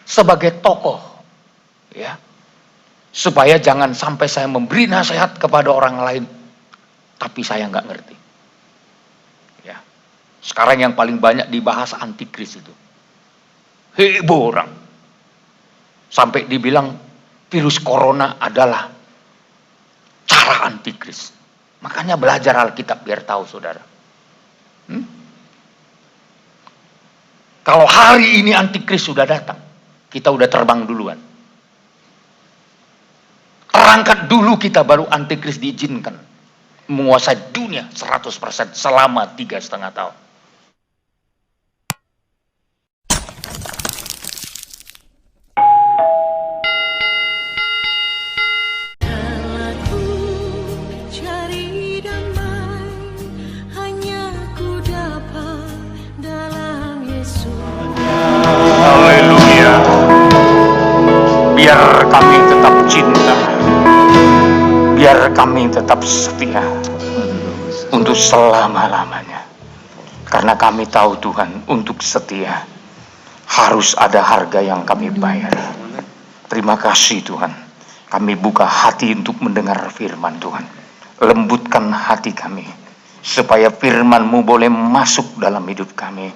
sebagai tokoh, ya, supaya jangan sampai saya memberi nasihat kepada orang lain, tapi saya nggak ngerti. Ya, sekarang yang paling banyak dibahas antikris itu, heboh orang, sampai dibilang virus corona adalah cara antikris. Makanya belajar Alkitab biar tahu, saudara. Kalau hari ini antikris sudah datang, kita udah terbang duluan. Terangkat dulu kita, baru antikris diizinkan menguasai dunia 100% selama 3,5 tahun. Biar kami tetap cinta, biar kami tetap setia untuk selama-lamanya. Karena kami tahu Tuhan, untuk setia harus ada harga yang kami bayar. Terima kasih Tuhan, kami buka hati untuk mendengar firman Tuhan. Lembutkan hati kami, supaya firman-Mu boleh masuk dalam hidup kami,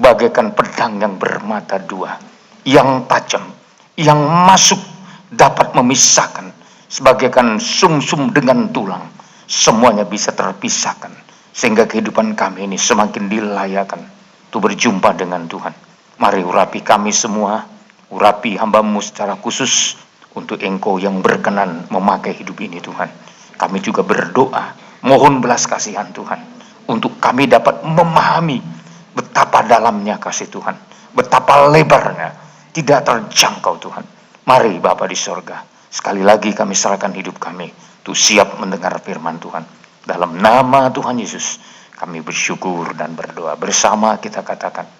bagaikan pedang yang bermata dua, yang tajam, yang masuk dapat memisahkan, sebagaikan sumsum dengan tulang, semuanya bisa terpisahkan, sehingga kehidupan kami ini semakin dilayakan untuk berjumpa dengan Tuhan. Mari urapi kami semua, urapi hamba-Mu secara khusus, untuk Engkau yang berkenan memakai hidup ini Tuhan. Kami juga berdoa, mohon belas kasihan Tuhan, untuk kami dapat memahami betapa dalamnya kasih Tuhan, betapa lebarnya, tidak terjangkau Tuhan. Mari Bapa di sorga, sekali lagi kami serahkan hidup kami, untuk siap mendengar firman Tuhan. Dalam nama Tuhan Yesus, kami bersyukur dan berdoa. Bersama kita katakan,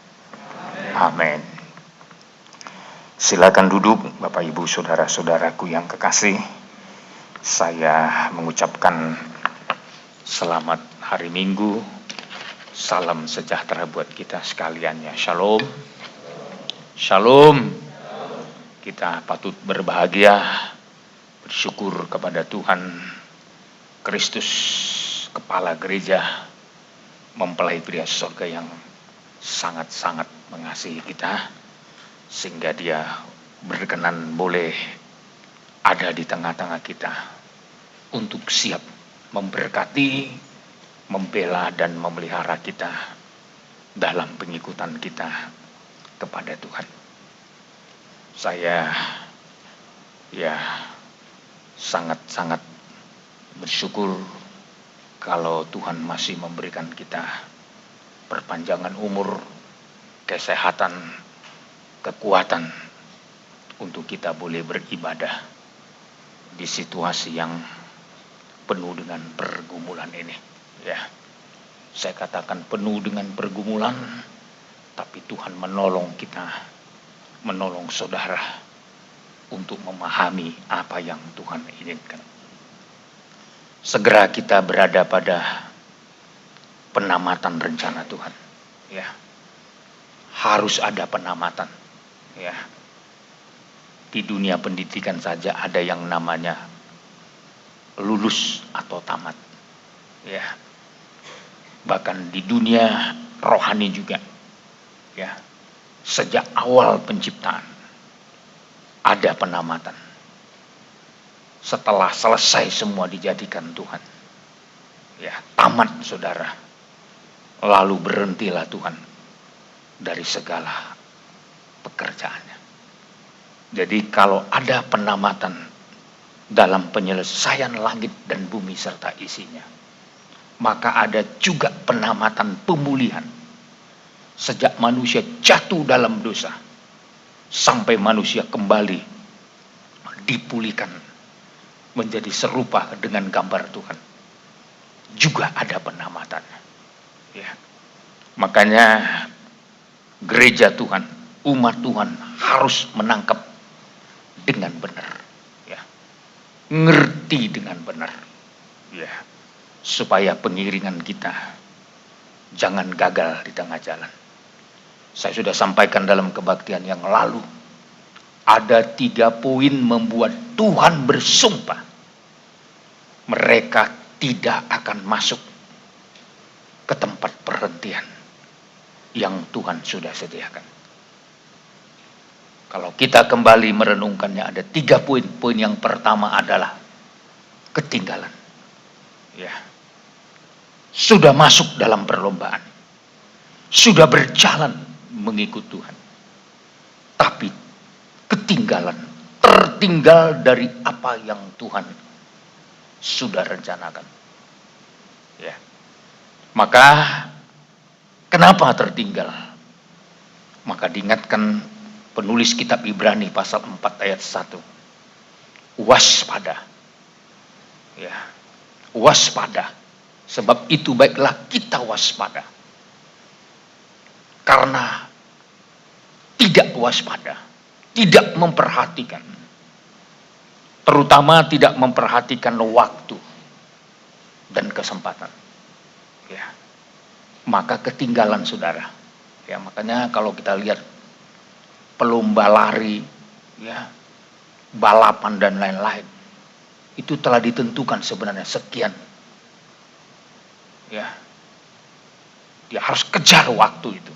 amin. Silakan duduk Bapak Ibu saudara-saudaraku yang kekasih. Saya mengucapkan selamat hari Minggu, salam sejahtera buat kita sekalian ya. Shalom. Shalom. Kita patut berbahagia, bersyukur kepada Tuhan Kristus, Kepala Gereja, mempelai pria surga yang sangat-sangat mengasihi kita, sehingga Dia berkenan boleh ada di tengah-tengah kita untuk siap memberkati, membela dan memelihara kita dalam pengikutan kita kepada Tuhan. Saya sangat-sangat bersyukur kalau Tuhan masih memberikan kita perpanjangan umur, kesehatan, kekuatan untuk kita boleh beribadah di situasi yang penuh dengan pergumulan ini. Ya, saya katakan penuh dengan pergumulan, tapi Tuhan menolong kita, menolong saudara untuk memahami apa yang Tuhan inginkan. Segera kita berada pada penamatan rencana Tuhan. Ya, harus ada penamatan. Ya, di dunia pendidikan saja ada yang namanya lulus atau tamat. Ya, bahkan di dunia rohani juga. Ya, sejak awal penciptaan ada penamatan. Setelah selesai semua dijadikan Tuhan, ya, tamat saudara, lalu berhentilah Tuhan dari segala pekerjaannya. Jadi kalau ada penamatan dalam penyelesaian langit dan bumi serta isinya, maka ada juga penamatan pemulihan. Sejak manusia jatuh dalam dosa, sampai manusia kembali dipulihkan menjadi serupa dengan gambar Tuhan, juga ada penamatan. Ya. Makanya gereja Tuhan, umat Tuhan harus menangkap dengan benar, ya, ngerti dengan benar, ya, supaya pengiringan kita jangan gagal di tengah jalan. Saya sudah sampaikan dalam kebaktian yang lalu, ada 3 poin membuat Tuhan bersumpah mereka tidak akan masuk ke tempat perhentian yang Tuhan sudah sediakan. Kalau kita kembali merenungkannya, ada 3 poin. Poin yang pertama adalah ketinggalan. Ya. Sudah masuk dalam perlombaan. Sudah berjalan mengikut Tuhan. Tapi ketinggalan, tertinggal dari apa yang Tuhan sudah rencanakan. Ya. Maka kenapa tertinggal? Maka diingatkan penulis kitab Ibrani pasal 4 ayat 1. Waspada. Ya. Waspada. Sebab itu baiklah kita waspada. Karena tidak waspada, tidak memperhatikan, terutama tidak memperhatikan waktu dan kesempatan, ya, maka ketinggalan, saudara. Ya, makanya kalau kita lihat pelomba lari, ya, balapan dan lain-lain, itu telah ditentukan sebenarnya sekian. Ya, dia harus kejar waktu itu.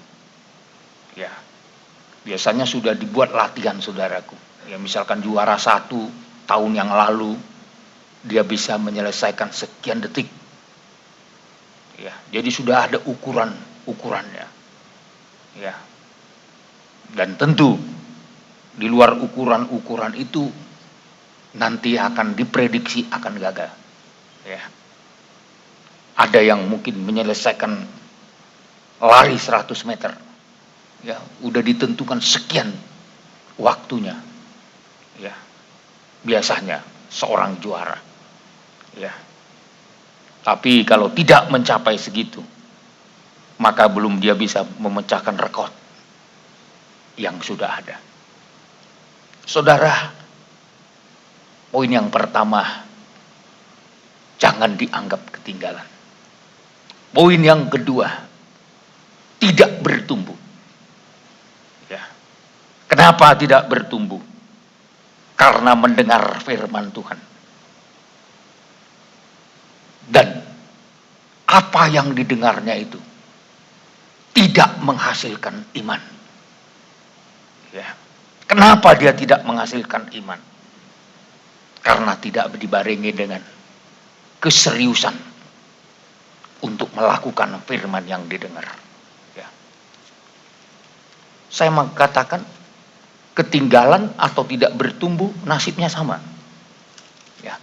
Ya, biasanya sudah dibuat latihan, saudaraku. Ya, misalkan juara 1 tahun yang lalu, dia bisa menyelesaikan sekian detik. Ya, jadi sudah ada ukurannya. Ya, dan tentu di luar ukuran itu nanti akan diprediksi akan gagal. Ya, ada yang mungkin menyelesaikan lari 100 meter. Ya, udah ditentukan sekian waktunya. Ya, biasanya seorang juara. Ya. Tapi kalau tidak mencapai segitu, maka belum dia bisa memecahkan rekor yang sudah ada. Saudara, poin yang pertama, jangan dianggap ketinggalan. Poin yang kedua, tidak bertumbuh. Ya. Kenapa tidak bertumbuh? Karena mendengar firman Tuhan. Dan apa yang didengarnya itu tidak menghasilkan iman. Ya. Kenapa dia tidak menghasilkan iman? Karena tidak dibarengi dengan keseriusan untuk melakukan firman yang didengar. Ya. Saya mengatakan ketinggalan atau tidak bertumbuh nasibnya sama. Ya.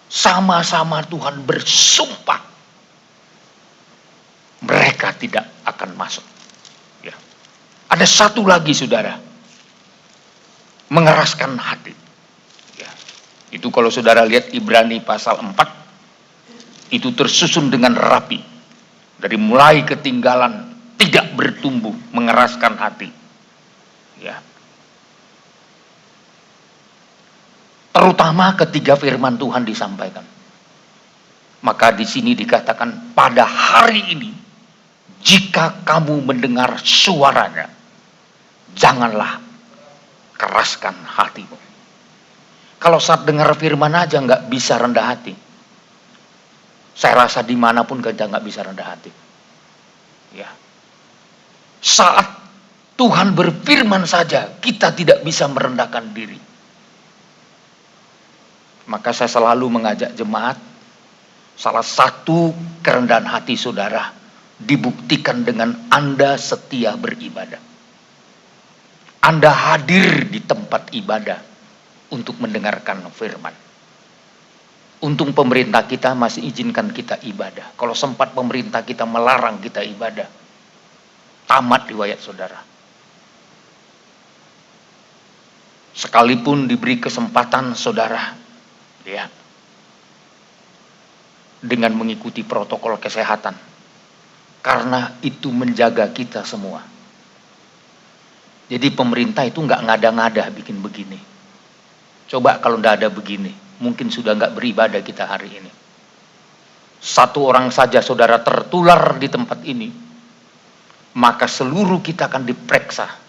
Sama-sama Tuhan bersumpah mereka tidak akan masuk. Ya. Ada satu lagi, saudara, mengeraskan hati. Ya. Itu kalau saudara lihat Ibrani pasal 4, itu tersusun dengan rapi. Dari mulai ketinggalan, tidak bertumbuh, mengeraskan hati. Ya. Terutama ketika firman Tuhan disampaikan. Maka di sini dikatakan, pada hari ini, jika kamu mendengar suaranya, janganlah keraskan hatimu. Kalau saat dengar firman aja nggak bisa rendah hati, saya rasa dimanapun kita nggak bisa rendah hati. Ya. Saat Tuhan berfirman saja, kita tidak bisa merendahkan diri. Maka saya selalu mengajak jemaat, salah satu kerendahan hati saudara dibuktikan dengan Anda setia beribadah. Anda hadir di tempat ibadah untuk mendengarkan firman. Untung pemerintah kita masih izinkan kita ibadah. Kalau sempat pemerintah kita melarang kita ibadah, tamat riwayat saudara. Sekalipun diberi kesempatan saudara, ya, dengan mengikuti protokol kesehatan, karena itu menjaga kita semua. Jadi pemerintah itu nggak ngada-ngada bikin begini. Coba kalau nggak ada begini, mungkin sudah nggak beribadah kita hari ini. Satu orang saja saudara tertular di tempat ini, maka seluruh kita akan diperiksa.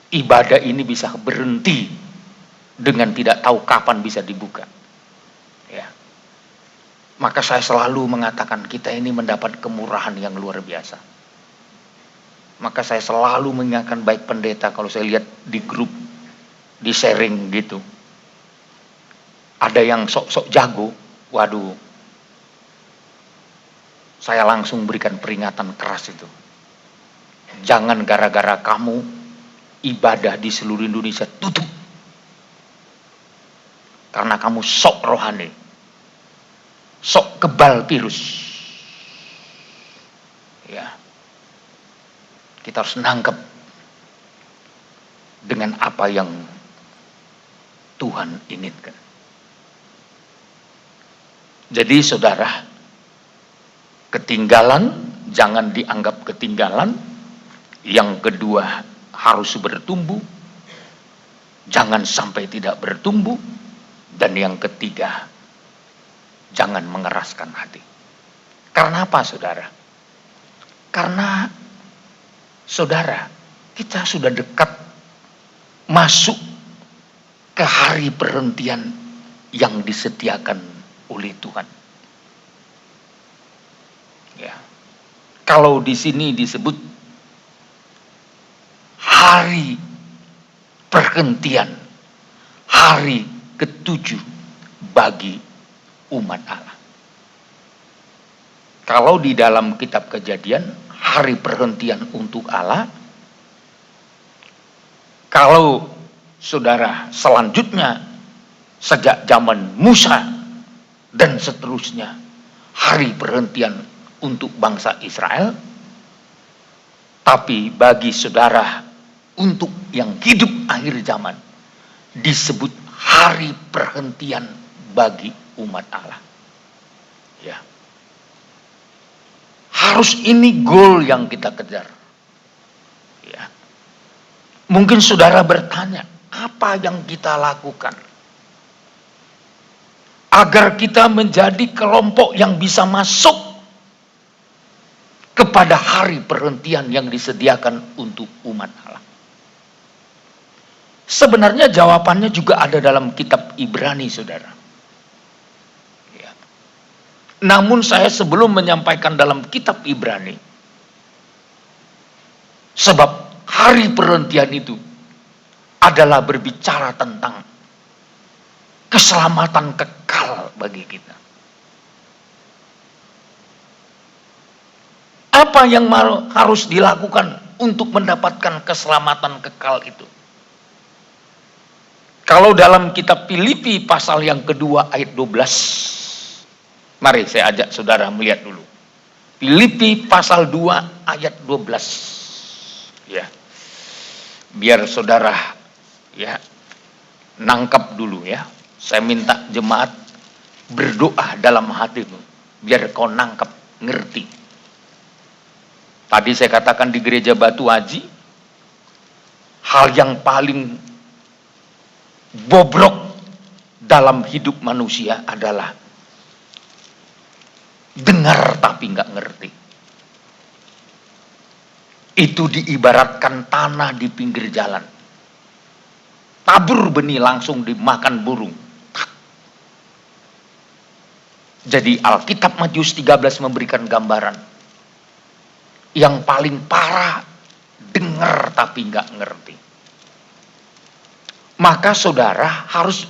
ibadah ini bisa berhenti dengan tidak tahu kapan bisa dibuka. Ya. Maka saya selalu mengatakan kita ini mendapat kemurahan yang luar biasa. Maka saya selalu mengingatkan baik pendeta kalau saya lihat di grup, di sharing gitu. Ada yang sok-sok jago, waduh. Saya langsung berikan peringatan keras itu. Jangan gara-gara kamu ibadah di seluruh Indonesia tutup. Karena kamu sok rohani. Sok kebal virus. Ya. Kita harus nangkep dengan apa yang Tuhan inginkan. Jadi saudara, ketinggalan jangan dianggap ketinggalan. Yang kedua, harus bertumbuh. Jangan sampai tidak bertumbuh. Dan yang ketiga, jangan mengeraskan hati. Karena apa, saudara? Karena, saudara, kita sudah dekat masuk ke hari perhentian yang disediakan oleh Tuhan. Ya. Kalau di sini disebut hari perhentian, hari ketujuh bagi umat Allah. Kalau di dalam kitab Kejadian, hari perhentian untuk Allah. Kalau saudara selanjutnya sejak zaman Musa dan seterusnya, hari perhentian untuk bangsa Israel. Tapi bagi saudara untuk yang hidup akhir zaman disebut hari perhentian bagi umat Allah. Ya. Harus ini goal yang kita kejar. Ya. Mungkin saudara bertanya, apa yang kita lakukan agar kita menjadi kelompok yang bisa masuk kepada hari perhentian yang disediakan untuk umat Allah? Sebenarnya jawabannya juga ada dalam kitab Ibrani, saudara. Ya. Namun saya sebelum menyampaikan dalam kitab Ibrani, sebab hari perhentian itu adalah berbicara tentang keselamatan kekal bagi kita. Apa yang harus dilakukan untuk mendapatkan keselamatan kekal itu? Kalau dalam kitab Filipi pasal yang kedua ayat 12. Mari saya ajak saudara melihat dulu. Filipi pasal 2 ayat 12. Ya. Biar saudara ya nangkap dulu ya. Saya minta jemaat berdoa dalam hatimu biar kau nangkap, ngerti. Tadi saya katakan di gereja Batu Haji, hal yang paling bobrok dalam hidup manusia adalah dengar tapi nggak ngerti. Itu diibaratkan tanah di pinggir jalan. Tabur benih langsung dimakan burung. Jadi Alkitab Matius 13 memberikan gambaran. Yang paling parah, dengar tapi nggak ngerti. Maka saudara harus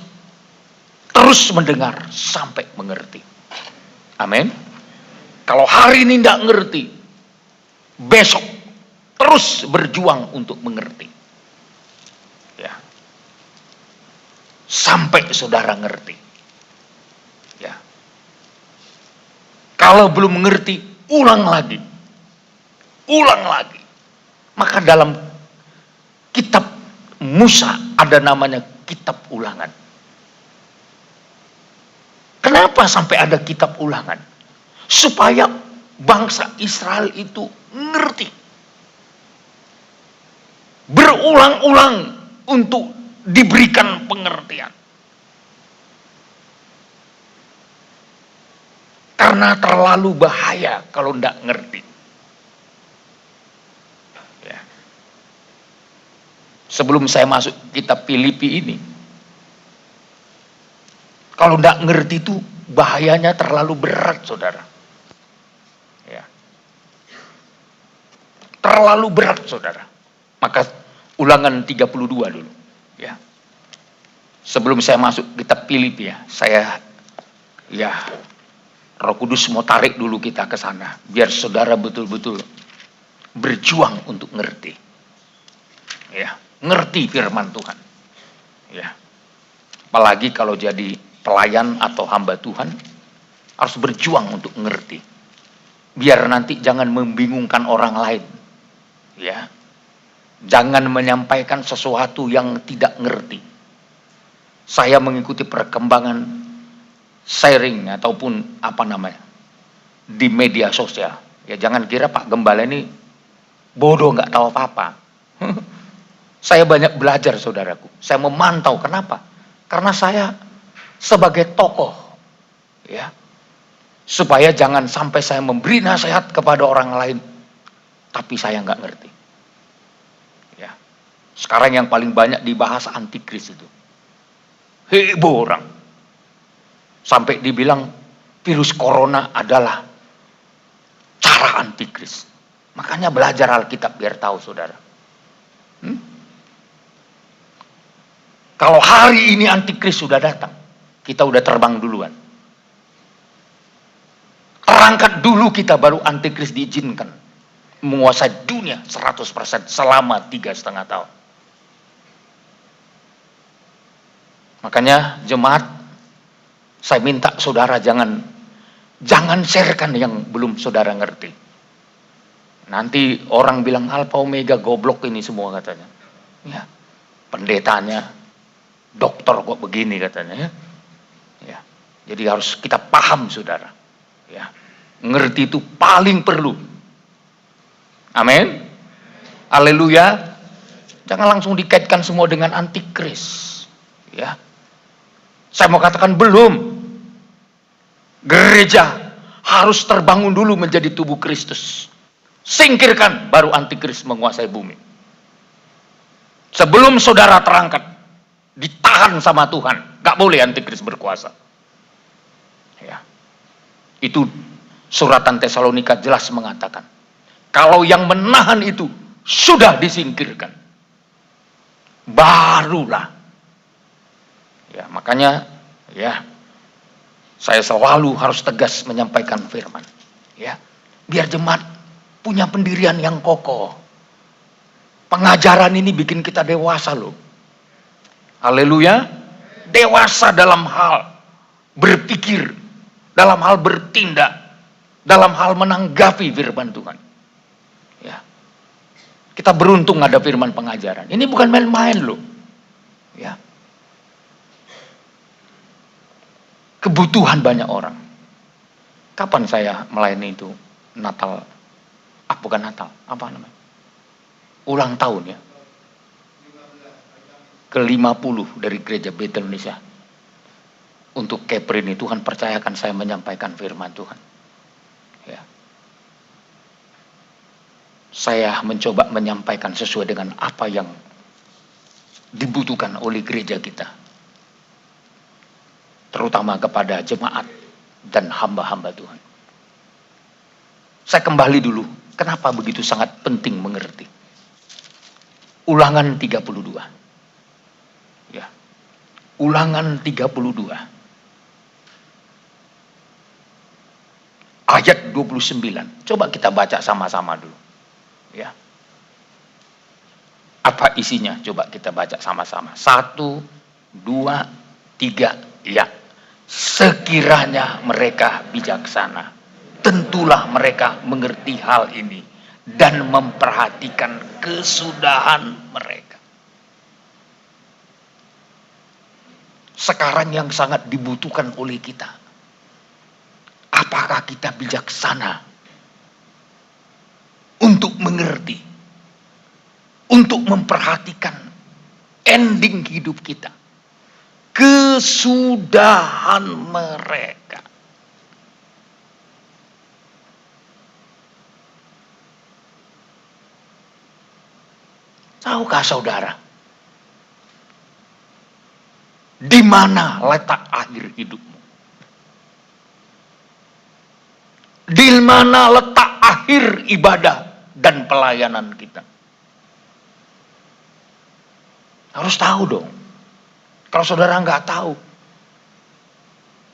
terus mendengar sampai mengerti. Amin. Kalau hari ini tidak ngerti, besok terus berjuang untuk mengerti. Ya. Sampai saudara ngerti. Ya. Kalau belum mengerti, ulang lagi. Ulang lagi. Maka dalam kitab Musa ada namanya kitab ulangan. Kenapa sampai ada kitab ulangan? Supaya bangsa Israel itu ngerti. Berulang-ulang untuk diberikan pengertian. Karena terlalu bahaya kalau tidak ngerti. Sebelum saya masuk kitab Filipi ini, kalau tidak ngerti itu bahayanya terlalu berat, saudara. Ya. Terlalu berat, saudara. Maka Ulangan 32 dulu. Ya. Sebelum saya masuk kitab Filipi ya, Roh Kudus mau tarik dulu kita ke sana, biar saudara betul-betul berjuang untuk ngerti. Ya, ngerti firman Tuhan. Ya. Apalagi kalau jadi pelayan atau hamba Tuhan, harus berjuang untuk ngerti. Biar nanti jangan membingungkan orang lain. Ya. Jangan menyampaikan sesuatu yang tidak ngerti. Saya mengikuti perkembangan sharing ataupun di media sosial. Ya jangan kira Pak Gembala ini bodoh nggak tahu apa-apa. Saya banyak belajar, saudaraku. Saya memantau. Kenapa? Karena saya sebagai tokoh, ya, supaya jangan sampai saya memberi nasihat kepada orang lain, tapi saya nggak ngerti. Ya, sekarang yang paling banyak dibahas antikris itu, heboh orang, sampai dibilang virus corona adalah cara antikris. Makanya belajar Alkitab biar tahu, saudara. Kalau hari ini antikris sudah datang, kita udah terbang duluan. Terangkat dulu kita baru antikris diizinkan menguasai dunia 100% selama 3,5 tahun. Makanya jemaat, saya minta saudara jangan sharekan yang belum saudara ngerti. Nanti orang bilang Alpha Omega goblok ini semua katanya. Ya, pendetanya dokter kok begini katanya, ya. Ya. Jadi harus kita paham, saudara. Ya. Ngerti itu paling perlu. Amin. Haleluya. Jangan langsung dikaitkan semua dengan antikris. Ya. Saya mau katakan belum. Gereja harus terbangun dulu menjadi tubuh Kristus. Singkirkan baru antikris menguasai bumi. Sebelum saudara terangkat, ditahan sama Tuhan, gak boleh antikris berkuasa. Ya. Itu suratan Tesalonika jelas mengatakan, kalau yang menahan itu sudah disingkirkan, barulah. Ya, makanya ya saya selalu harus tegas menyampaikan firman. Ya, biar jemaat punya pendirian yang kokoh. Pengajaran ini bikin kita dewasa loh. Haleluya. Dewasa dalam hal berpikir, dalam hal bertindak, dalam hal menanggapi firman Tuhan. Ya. Kita beruntung ada firman pengajaran. Ini bukan main-main loh. Ya. Kebutuhan banyak orang. Kapan saya melayani itu? Natal. Bukan Natal. Apa namanya? Ulang tahun ya. Ke-50 dari gereja Bethel Indonesia. Untuk Kepri ini Tuhan percayakan saya menyampaikan firman Tuhan. Ya. Saya mencoba menyampaikan sesuai dengan apa yang dibutuhkan oleh gereja kita. Terutama kepada jemaat dan hamba-hamba Tuhan. Saya kembali dulu, kenapa begitu sangat penting mengerti. Ulangan 32. Ya. Ulangan 32. Ayat 29. Coba kita baca sama-sama dulu. Ya. Apa isinya? Coba kita baca sama-sama. 1, 2, 3. Ya. Sekiranya mereka bijaksana, tentulah mereka mengerti hal ini dan memperhatikan kesudahan mereka. Sekarang yang sangat dibutuhkan oleh kita, apakah kita bijaksana untuk mengerti, untuk memperhatikan ending hidup kita, kesudahan mereka. Tahukah saudara, Di mana letak akhir hidupmu? Di mana letak akhir ibadah dan pelayanan kita? Harus tahu dong. Kalau saudara nggak tahu,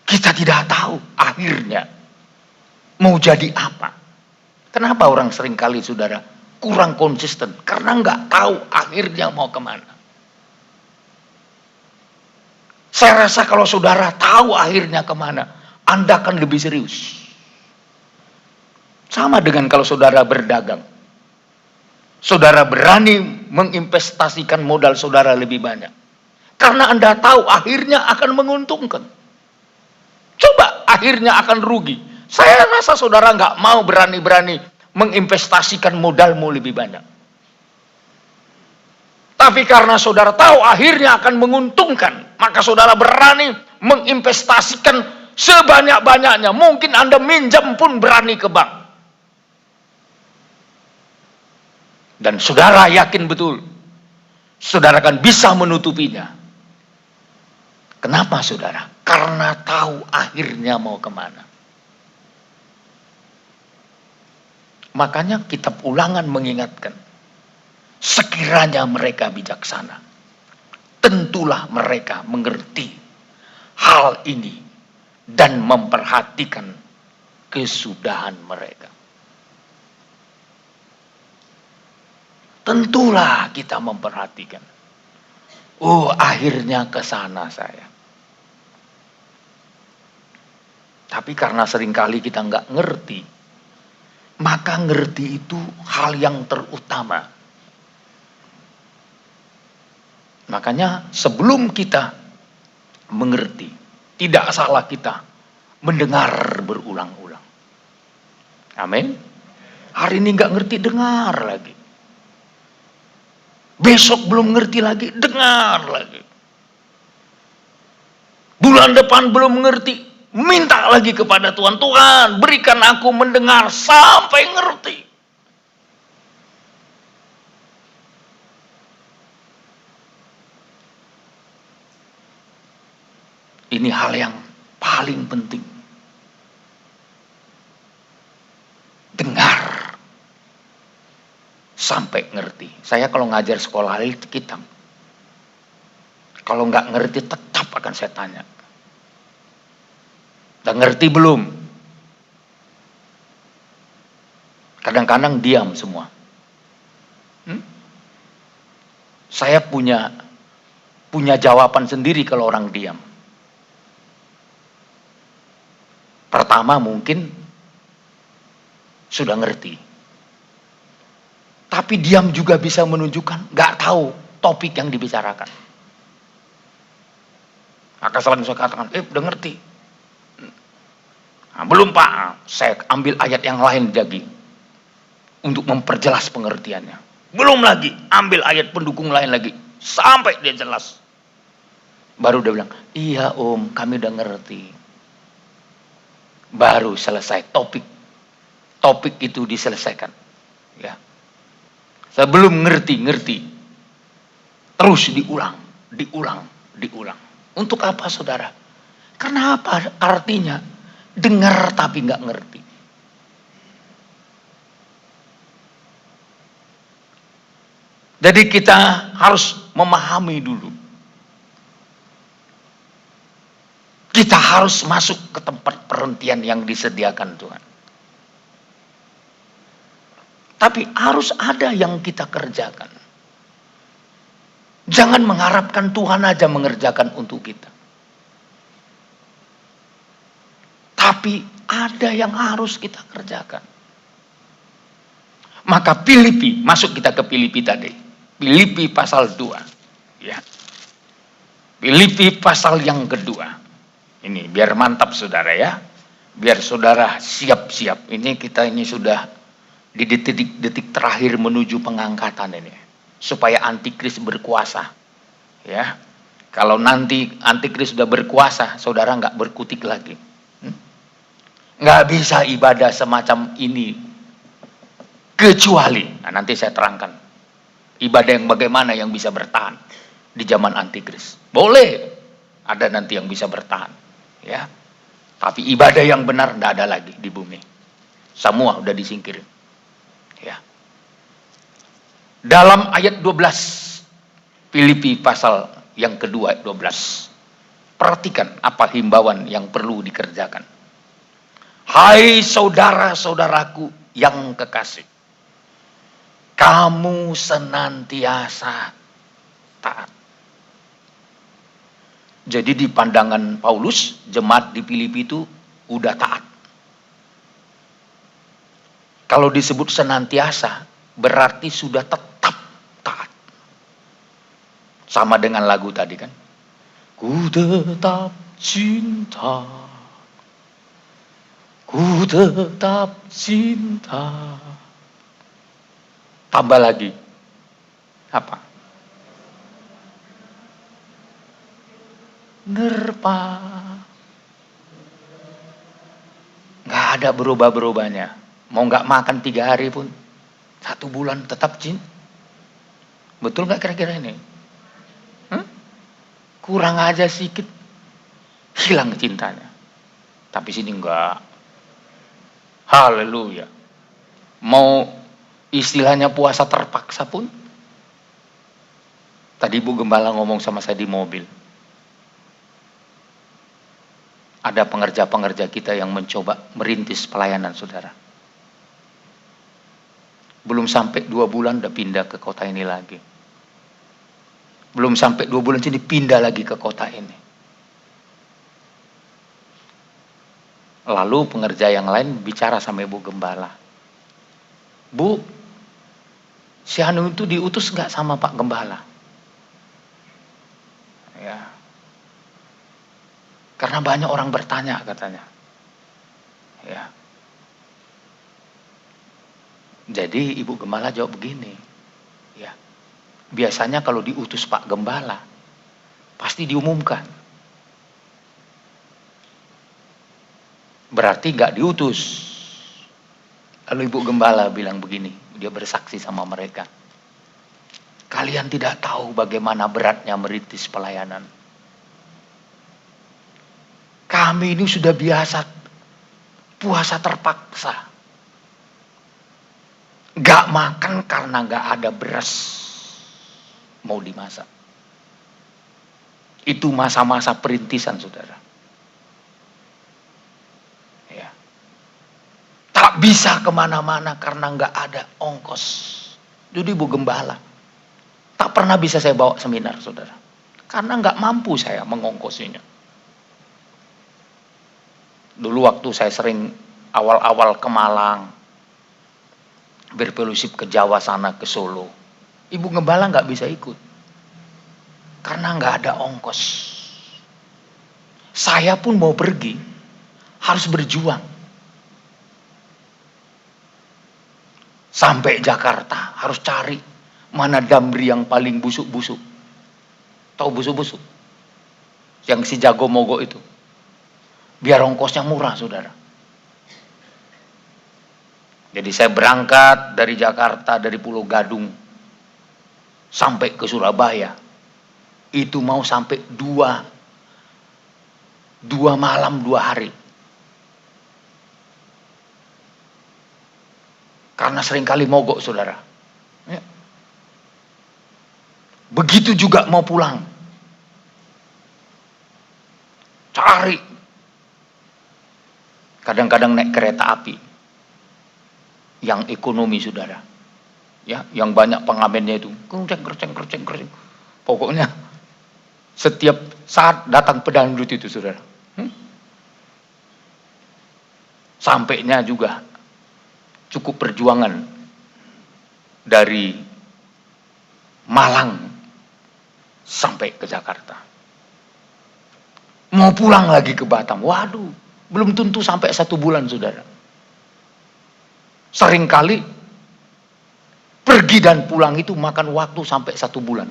kita tidak tahu akhirnya mau jadi apa. Kenapa orang seringkali saudara kurang konsisten? Karena nggak tahu akhirnya mau kemana. Saya rasa kalau saudara tahu akhirnya kemana, Anda akan lebih serius. Sama dengan kalau saudara berdagang. Saudara berani menginvestasikan modal saudara lebih banyak. Karena Anda tahu akhirnya akan menguntungkan. Coba akhirnya akan rugi. Saya rasa saudara nggak mau berani-berani menginvestasikan modalmu lebih banyak. Tapi karena saudara tahu akhirnya akan menguntungkan, maka saudara berani menginvestasikan sebanyak-banyaknya. Mungkin Anda minjam pun berani ke bank. Dan saudara yakin betul, saudara akan bisa menutupinya. Kenapa saudara? Karena tahu akhirnya mau kemana. Makanya kitab Ulangan mengingatkan, sekiranya mereka bijaksana, tentulah mereka mengerti hal ini dan memperhatikan kesudahan mereka. Tentulah kita memperhatikan. Oh, akhirnya ke sana saya. Tapi karena seringkali kita nggak ngerti, maka ngerti itu hal yang terutama. Makanya sebelum kita mengerti, tidak salah kita mendengar berulang-ulang. Amin. Hari ini nggak ngerti, dengar lagi. Besok belum ngerti lagi, dengar lagi. Bulan depan belum ngerti, minta lagi kepada Tuhan. Tuhan, berikan aku mendengar sampai ngerti. Ini hal yang paling penting. Dengar sampai ngerti. Saya kalau ngajar sekolah Alkitab, kalau nggak ngerti tetap akan saya tanya. Udah ngerti belum? Kadang-kadang diam semua. Saya punya jawaban sendiri kalau orang diam. Pertama mungkin sudah ngerti. Tapi diam juga bisa menunjukkan nggak tahu topik yang dibicarakan. Maka selain saya katakan, udah ngerti. Nah, belum Pak, saya ambil ayat yang lain lagi untuk memperjelas pengertiannya. Belum lagi, ambil ayat pendukung lain lagi sampai dia jelas. Baru dia bilang, iya Om, kami udah ngerti. Baru selesai topik itu diselesaikan. Ya. Sebelum ngerti, terus diulang. Untuk apa saudara? Karena apa artinya? Dengar tapi nggak ngerti. Jadi kita harus memahami dulu. Kita harus masuk ke tempat perhentian yang disediakan Tuhan. Tapi harus ada yang kita kerjakan. Jangan mengharapkan Tuhan aja mengerjakan untuk kita. Tapi ada yang harus kita kerjakan. Maka Filipi, masuk kita ke Filipi tadi. Filipi pasal 2. Ya. Filipi pasal yang kedua. Ini biar mantap saudara ya. Biar saudara siap-siap. Ini kita ini sudah di detik-detik terakhir menuju pengangkatan ini. Supaya antikris berkuasa. Ya. Kalau nanti antikris sudah berkuasa, saudara nggak berkutik lagi. Nggak bisa ibadah semacam ini. Kecuali, nah nanti saya terangkan. Ibadah yang bagaimana yang bisa bertahan di zaman antikris. Boleh. Ada nanti yang bisa bertahan. Ya. Tapi ibadah yang benar tidak ada lagi di bumi. Semua udah disingkirin. Ya. Dalam ayat 12, Filipi pasal yang kedua ayat 12. Perhatikan apa himbauan yang perlu dikerjakan. Hai saudara-saudaraku yang kekasih, kamu senantiasa taat. Jadi di pandangan Paulus, jemaat di Filipi itu udah taat. Kalau disebut senantiasa, berarti sudah tetap taat. Sama dengan lagu tadi kan. Ku tetap cinta, ku tetap cinta. Tambah lagi. Apa? Nerpa. Nggak ada berubah-berubahnya. Mau nggak makan 3 hari pun, 1 bulan tetap cinta. Betul nggak kira-kira ini? Kurang aja sedikit, hilang cintanya. Tapi sini enggak. Haleluya. Mau istilahnya puasa terpaksa pun. Tadi Bu Gembala ngomong sama saya di mobil. Ada pengerja-pengerja kita yang mencoba merintis pelayanan, saudara. Belum sampai 2 bulan udah pindah ke kota ini lagi. Belum sampai 2 bulan sini pindah lagi ke kota ini. Lalu pengerja yang lain bicara sama Ibu Gembala. Bu, si Anu itu diutus nggak sama Pak Gembala? Ya. Karena banyak orang bertanya katanya. Ya. Jadi Ibu Gembala jawab begini. Ya. Biasanya kalau diutus Pak Gembala, pasti diumumkan. Berarti nggak diutus. Lalu Ibu Gembala bilang begini, dia bersaksi sama mereka. Kalian tidak tahu bagaimana beratnya merintis pelayanan. Kami ini sudah biasa puasa terpaksa. Nggak makan karena nggak ada beras mau dimasak. Itu masa-masa perintisan, saudara. Ya. Tak bisa kemana-mana karena nggak ada ongkos. Jadi Bu Gembala, tak pernah bisa saya bawa seminar, saudara. Karena nggak mampu saya mengongkosinya. Dulu waktu saya sering awal-awal ke Malang, berfellowship ke Jawa sana, ke Solo. Ibu Gembala nggak bisa ikut. Karena nggak ada ongkos. Saya pun mau pergi, harus berjuang. Sampai Jakarta, harus cari mana Damri yang paling busuk-busuk. Tahu busuk-busuk? Yang si jago mogok itu. Biar ongkosnya murah, saudara. Jadi saya berangkat dari Jakarta, dari Pulau Gadung, sampai ke Surabaya. Itu mau sampai 2 malam 2 hari. Karena seringkali mogok, saudara. Ya. Begitu juga mau pulang. Cari. Kadang-kadang naik kereta api. Yang ekonomi, saudara. Ya, yang banyak pengamennya itu. Kerceng. Pokoknya setiap saat datang pedangdut itu, saudara. Sampainya juga cukup perjuangan dari Malang sampai ke Jakarta. Mau pulang lagi ke Batam. Waduh, belum tentu sampai 1 bulan, saudara. Seringkali pergi dan pulang itu makan waktu sampai 1 bulan.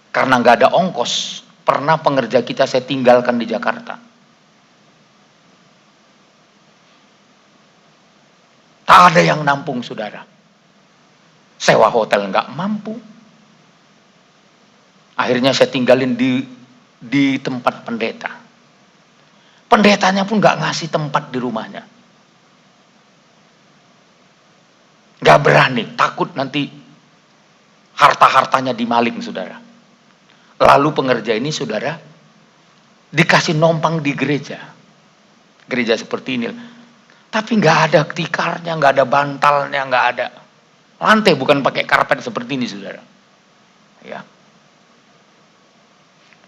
Karena nggak ada ongkos, pernah pengerja kita saya tinggalkan di Jakarta. Tak ada yang nampung, saudara. Sewa hotel nggak mampu. Akhirnya saya tinggalin di tempat pendeta. Pendetanya pun nggak ngasih tempat di rumahnya. Nggak berani, takut nanti harta-hartanya dimaling, saudara. Lalu pengerja ini, saudara, dikasih nompang di gereja. Gereja seperti ini. Tapi nggak ada tikarnya, nggak ada bantalnya, nggak ada. Lantai bukan pakai karpet seperti ini, saudara. Ya.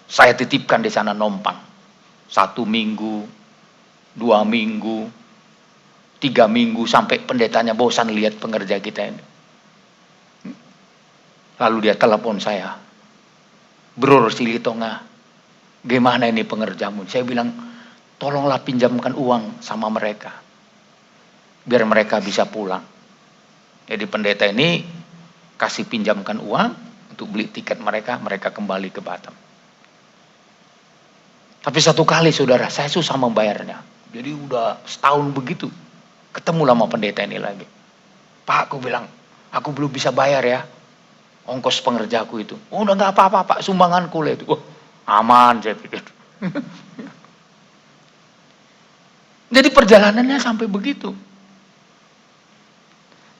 Saya titipkan di sana nompang. 1 minggu, 2 minggu, 3 minggu, sampai pendetanya bosan lihat pengerja kita ini. Lalu dia telepon saya. Bro Silitonga, gimana ini pengerjamu? Saya bilang, tolonglah pinjamkan uang sama mereka. Biar mereka bisa pulang. Jadi pendeta ini kasih pinjamkan uang untuk beli tiket mereka kembali ke Batam. Tapi satu kali, saudara, saya susah membayarnya. Jadi udah setahun begitu. Ketemu sama pendeta ini lagi. Pak, aku bilang, aku belum bisa bayar ya. Ongkos pengerjaku itu. Oh, udah gak apa-apa, Pak, sumbanganku lah itu. Oh, aman, saya pikir. Jadi perjalanannya sampai begitu.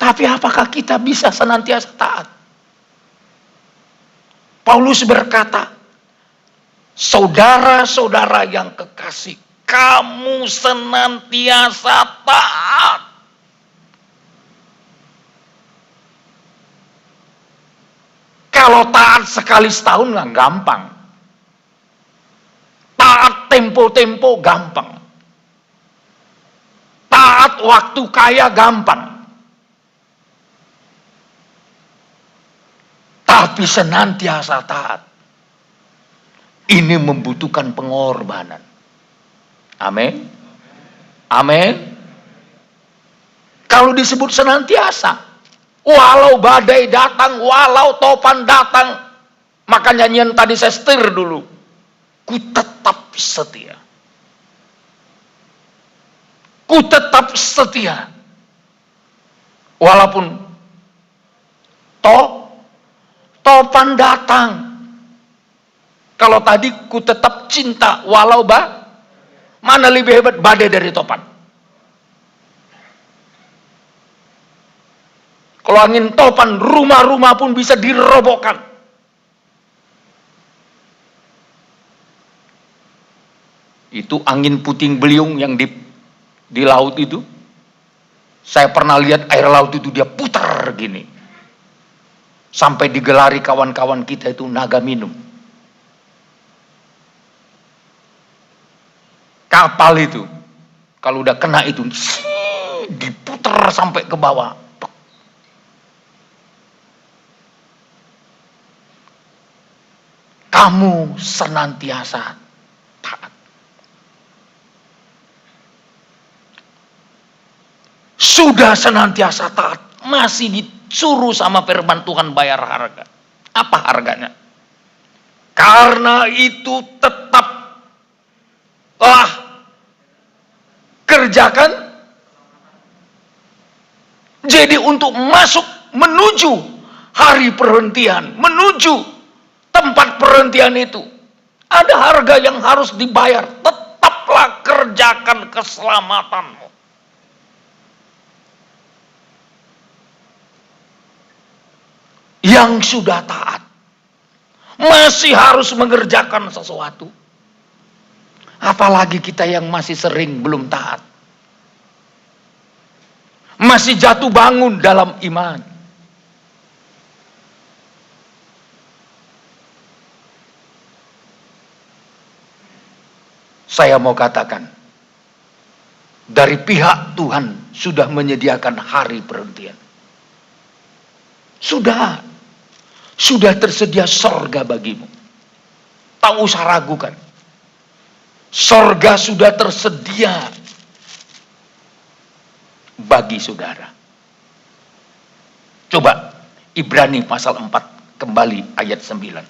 Tapi apakah kita bisa senantiasa taat? Paulus berkata, saudara-saudara yang kekasih, kamu senantiasa taat. Kalau taat sekali setahun lah gampang. Taat tempo-tempo gampang. Taat waktu kaya gampang. Tapi senantiasa taat. Ini membutuhkan pengorbanan. Amin. Amin. Kalau disebut senantiasa, walau badai datang, walau topan datang, maka nyanyian tadi saya setir dulu. Ku tetap setia. Ku tetap setia. Walaupun topan datang. Kalau tadi ku tetap cinta walau mana lebih hebat badai dari topan? Kalau angin topan, rumah-rumah pun bisa dirobohkan. Itu angin puting beliung yang di laut itu. Saya pernah lihat air laut itu dia putar gini. Sampai digelari kawan-kawan kita itu naga minum. Kapal itu, kalau udah kena itu, diputar sampai ke bawah. Kamu senantiasa taat. Sudah senantiasa taat, masih disuruh sama firman Tuhan bayar harga. Apa harganya? Karena itu tetaplah kerjakan. Jadi untuk masuk menuju hari perhentian, menuju tempat perhentian itu, ada harga yang harus dibayar. Tetaplah kerjakan keselamatanmu. Yang sudah taat masih harus mengerjakan sesuatu. Apalagi kita yang masih sering belum taat. Masih jatuh bangun dalam iman. Saya mau katakan, dari pihak Tuhan sudah menyediakan hari perhentian. Sudah tersedia sorga bagimu. Tak usah ragukan. Sorga sudah tersedia bagi saudara. Coba Ibrani pasal 4 kembali ayat 9.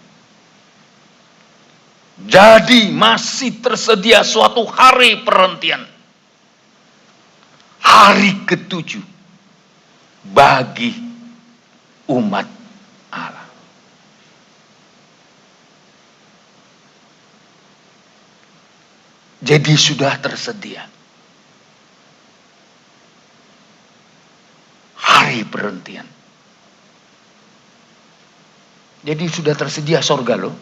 Jadi masih tersedia suatu hari perhentian. Hari ke-7 bagi umat Allah. Jadi sudah tersedia hari perhentian. Jadi sudah tersedia sorga loh.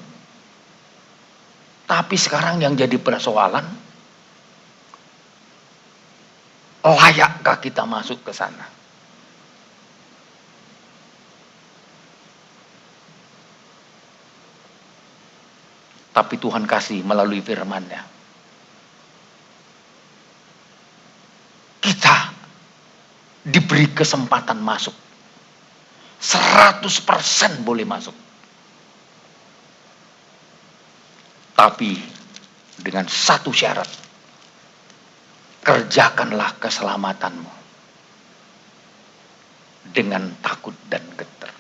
Tapi sekarang yang jadi persoalan, layakkah kita masuk ke sana? Tapi Tuhan kasih melalui firman-Nya. Kita diberi kesempatan masuk. 100% boleh masuk. Tapi dengan satu syarat. Kerjakanlah keselamatanmu dengan takut dan gentar.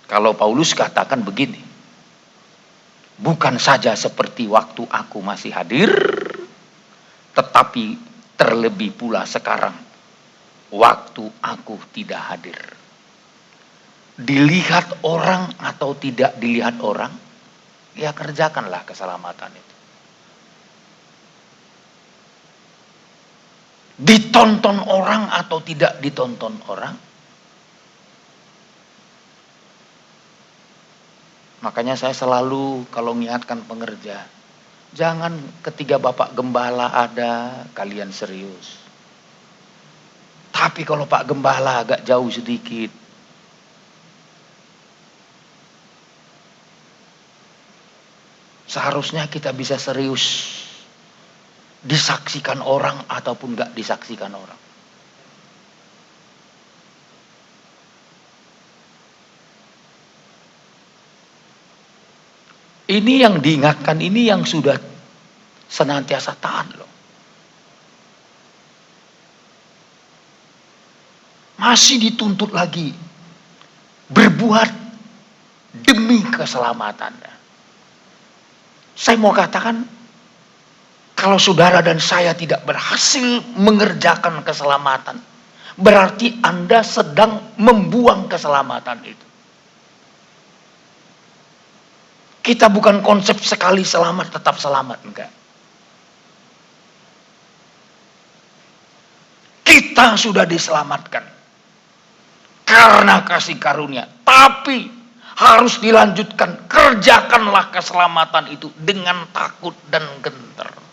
Kalau Paulus katakan begini, bukan saja seperti waktu aku masih hadir, tetapi terlebih pula sekarang, waktu aku tidak hadir. Dilihat orang atau tidak dilihat orang, ya kerjakanlah keselamatan itu. Ditonton orang atau tidak ditonton orang, makanya saya selalu kalau mengingatkan pengerja, jangan ketika Bapak Gembala ada, kalian serius. Tapi kalau Pak Gembala agak jauh sedikit, seharusnya kita bisa serius. Disaksikan orang ataupun gak disaksikan orang. Ini yang diingatkan, ini yang sudah senantiasa taat loh. Masih dituntut lagi berbuat demi keselamatannya. Saya mau katakan, kalau saudara dan saya tidak berhasil mengerjakan keselamatan, berarti Anda sedang membuang keselamatan itu. Kita bukan konsep sekali selamat tetap selamat, enggak. Kita sudah diselamatkan karena kasih karunia, tapi harus dilanjutkan. Kerjakanlah keselamatan itu dengan takut dan gentar.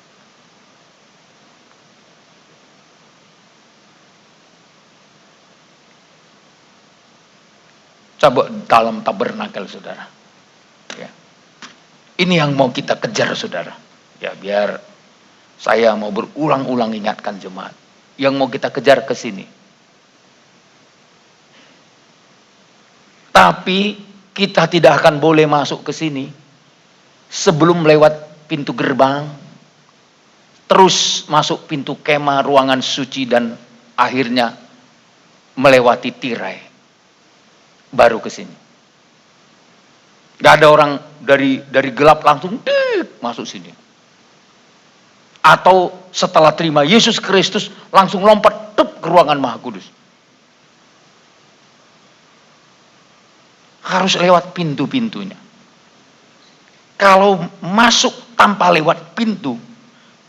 Coba dalam tabernakel saudara, ya. Ini yang mau kita kejar saudara. Ya biar saya mau berulang-ulang ingatkan jemaat. Yang mau kita kejar ke sini. Tapi kita tidak akan boleh masuk ke sini sebelum lewat pintu gerbang, terus masuk pintu kemah, ruangan suci, dan akhirnya melewati tirai. Baru ke sini. Gak ada orang dari gelap langsung masuk sini. Atau setelah terima Yesus Kristus langsung lompat ke ruangan Maha Kudus. Harus lewat pintu-pintunya. Kalau masuk tanpa lewat pintu,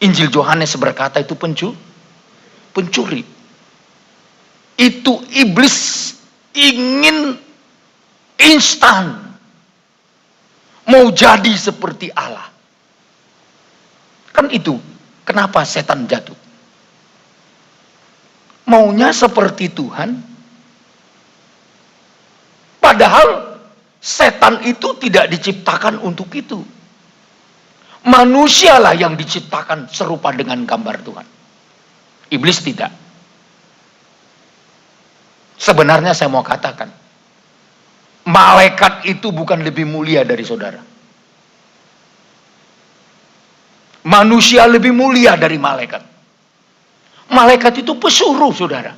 Injil Yohanes berkata itu pencuri. Itu iblis ingin instan. Mau jadi seperti Allah. Kan itu kenapa setan jatuh. Maunya seperti Tuhan. Padahal setan itu tidak diciptakan untuk itu. Manusialah yang diciptakan serupa dengan gambar Tuhan. Iblis tidak. Sebenarnya saya mau katakan, malaikat itu bukan lebih mulia dari saudara. Manusia lebih mulia dari malaikat. Malaikat itu pesuruh saudara.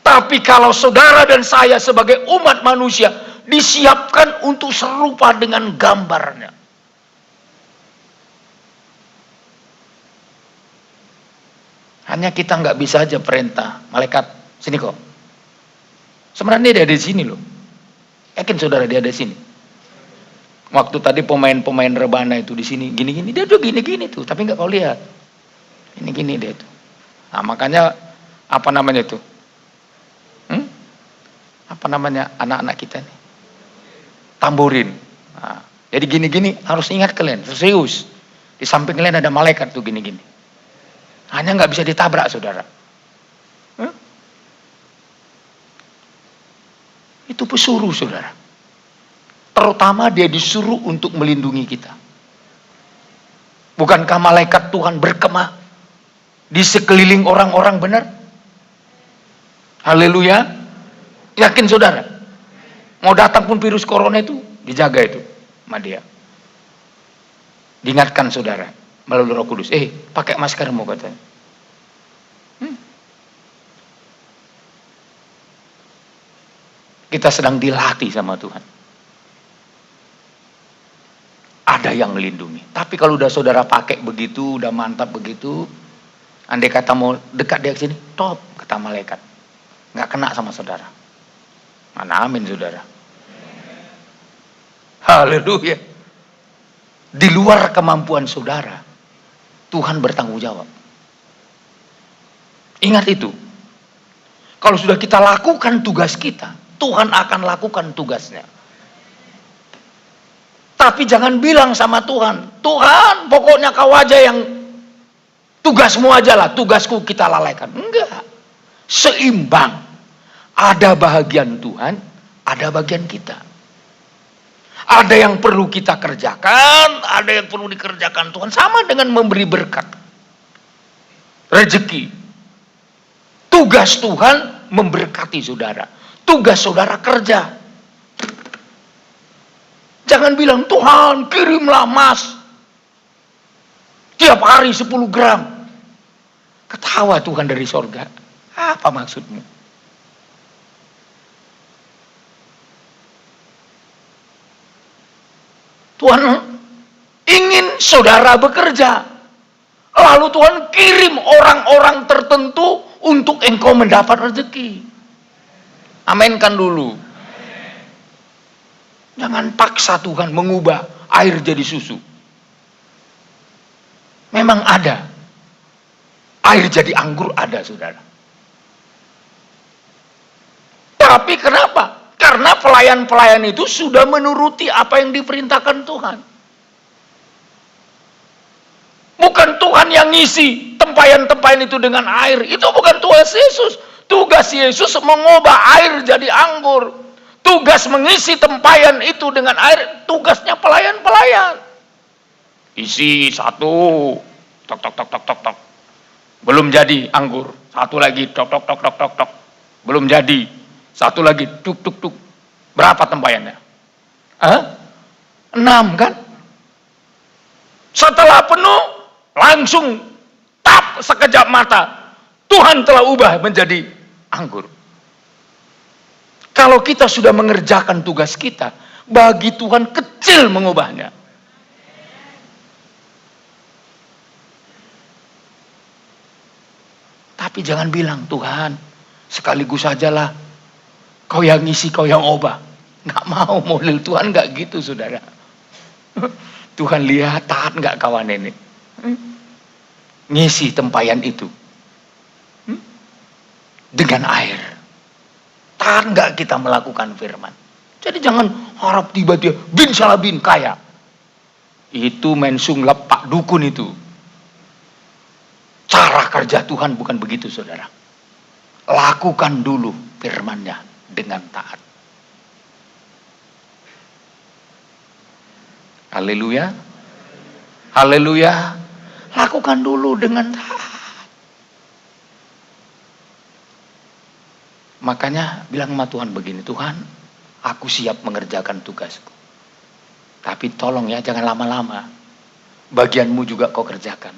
Tapi kalau saudara dan saya sebagai umat manusia disiapkan untuk serupa dengan gambarnya. Hanya kita nggak bisa aja perintah malaikat sini kok. Sebenarnya dia ada di sini loh. Yakin saudara dia ada di sini? Waktu tadi pemain-pemain rebana itu di sini gini-gini, dia tuh gini-gini tuh, tapi nggak kau lihat. Ini gini dia tuh. Nah, makanya apa namanya itu? Apa namanya anak-anak kita nih? Tamborin. Nah, jadi gini-gini harus ingat kalian, serius. Di samping kalian ada malaikat tuh gini-gini. Hanya nggak bisa ditabrak saudara. Itu pesuruh saudara. Terutama dia disuruh untuk melindungi kita. Bukankah malaikat Tuhan berkemah di sekeliling orang-orang benar? Haleluya. Yakin saudara? Mau datang pun virus corona itu dijaga itu sama dia. Diingatkan saudara melalui Roh Kudus. Pakai maskermu katanya. Kita sedang dilatih sama Tuhan. Ada yang melindungi. Tapi kalau udah saudara pakai begitu, udah mantap begitu, andai kata mau dekat dia ke sini, top, kata malaikat. Nggak kena sama saudara. Mana amin saudara. Haleluya. Di luar kemampuan saudara, Tuhan bertanggung jawab. Ingat itu. Kalau sudah kita lakukan tugas kita, Tuhan akan lakukan tugasnya. Tapi jangan bilang sama Tuhan, Tuhan pokoknya kau aja yang tugasmu aja lah, tugasku kita lalaikan. Enggak. Seimbang. Ada bahagian Tuhan, ada bagian kita. Ada yang perlu kita kerjakan, ada yang perlu dikerjakan Tuhan. Sama dengan memberi berkat. Rezeki. Tugas Tuhan memberkati saudara. Tugas saudara kerja. Jangan bilang, Tuhan kirimlah emas. Tiap hari 10 gram. Ketawa Tuhan dari sorga. Apa maksudmu? Tuhan ingin saudara bekerja. Lalu Tuhan kirim orang-orang tertentu untuk engkau mendapat rezeki. Aminkan dulu. Jangan paksa Tuhan mengubah air jadi susu. Memang ada. Air jadi anggur ada, saudara. Tapi kenapa? Karena pelayan-pelayan itu sudah menuruti apa yang diperintahkan Tuhan. Bukan Tuhan yang ngisi tempayan-tempayan itu dengan air. Itu bukan tugas Yesus. Tugas Yesus mengubah air jadi anggur. Tugas mengisi tempayan itu dengan air, tugasnya pelayan-pelayan. Isi satu, tok tok tok tok tok tok. Belum jadi anggur. Satu lagi, tok tok tok tok tok tok. Belum jadi. Satu lagi, tuk tuk tuk. Berapa tempayannya? 6 kan? Setelah penuh, langsung tap sekejap mata. Tuhan telah ubah menjadi anggur. Kalau kita sudah mengerjakan tugas kita, bagi Tuhan kecil mengubahnya. Tapi jangan bilang, Tuhan, sekaligus sajalah. Kau yang ngisi, kau yang ubah. Nggak mau, model Tuhan nggak gitu, saudara. Tuhan lihat, taat nggak kawan ini? Ngisi tempayan itu. Dengan air. Tahan nggak kita melakukan firman? Jadi jangan harap tiba-tiba bin salah bin kaya. Itu mensung lepak dukun itu. Cara kerja Tuhan bukan begitu, saudara. Lakukan dulu firman-Nya dengan taat. Haleluya. Haleluya. Lakukan dulu dengan taat. Makanya bilang sama Tuhan begini, Tuhan, aku siap mengerjakan tugasku. Tapi tolong ya, jangan lama-lama. Bagianmu juga kau kerjakan.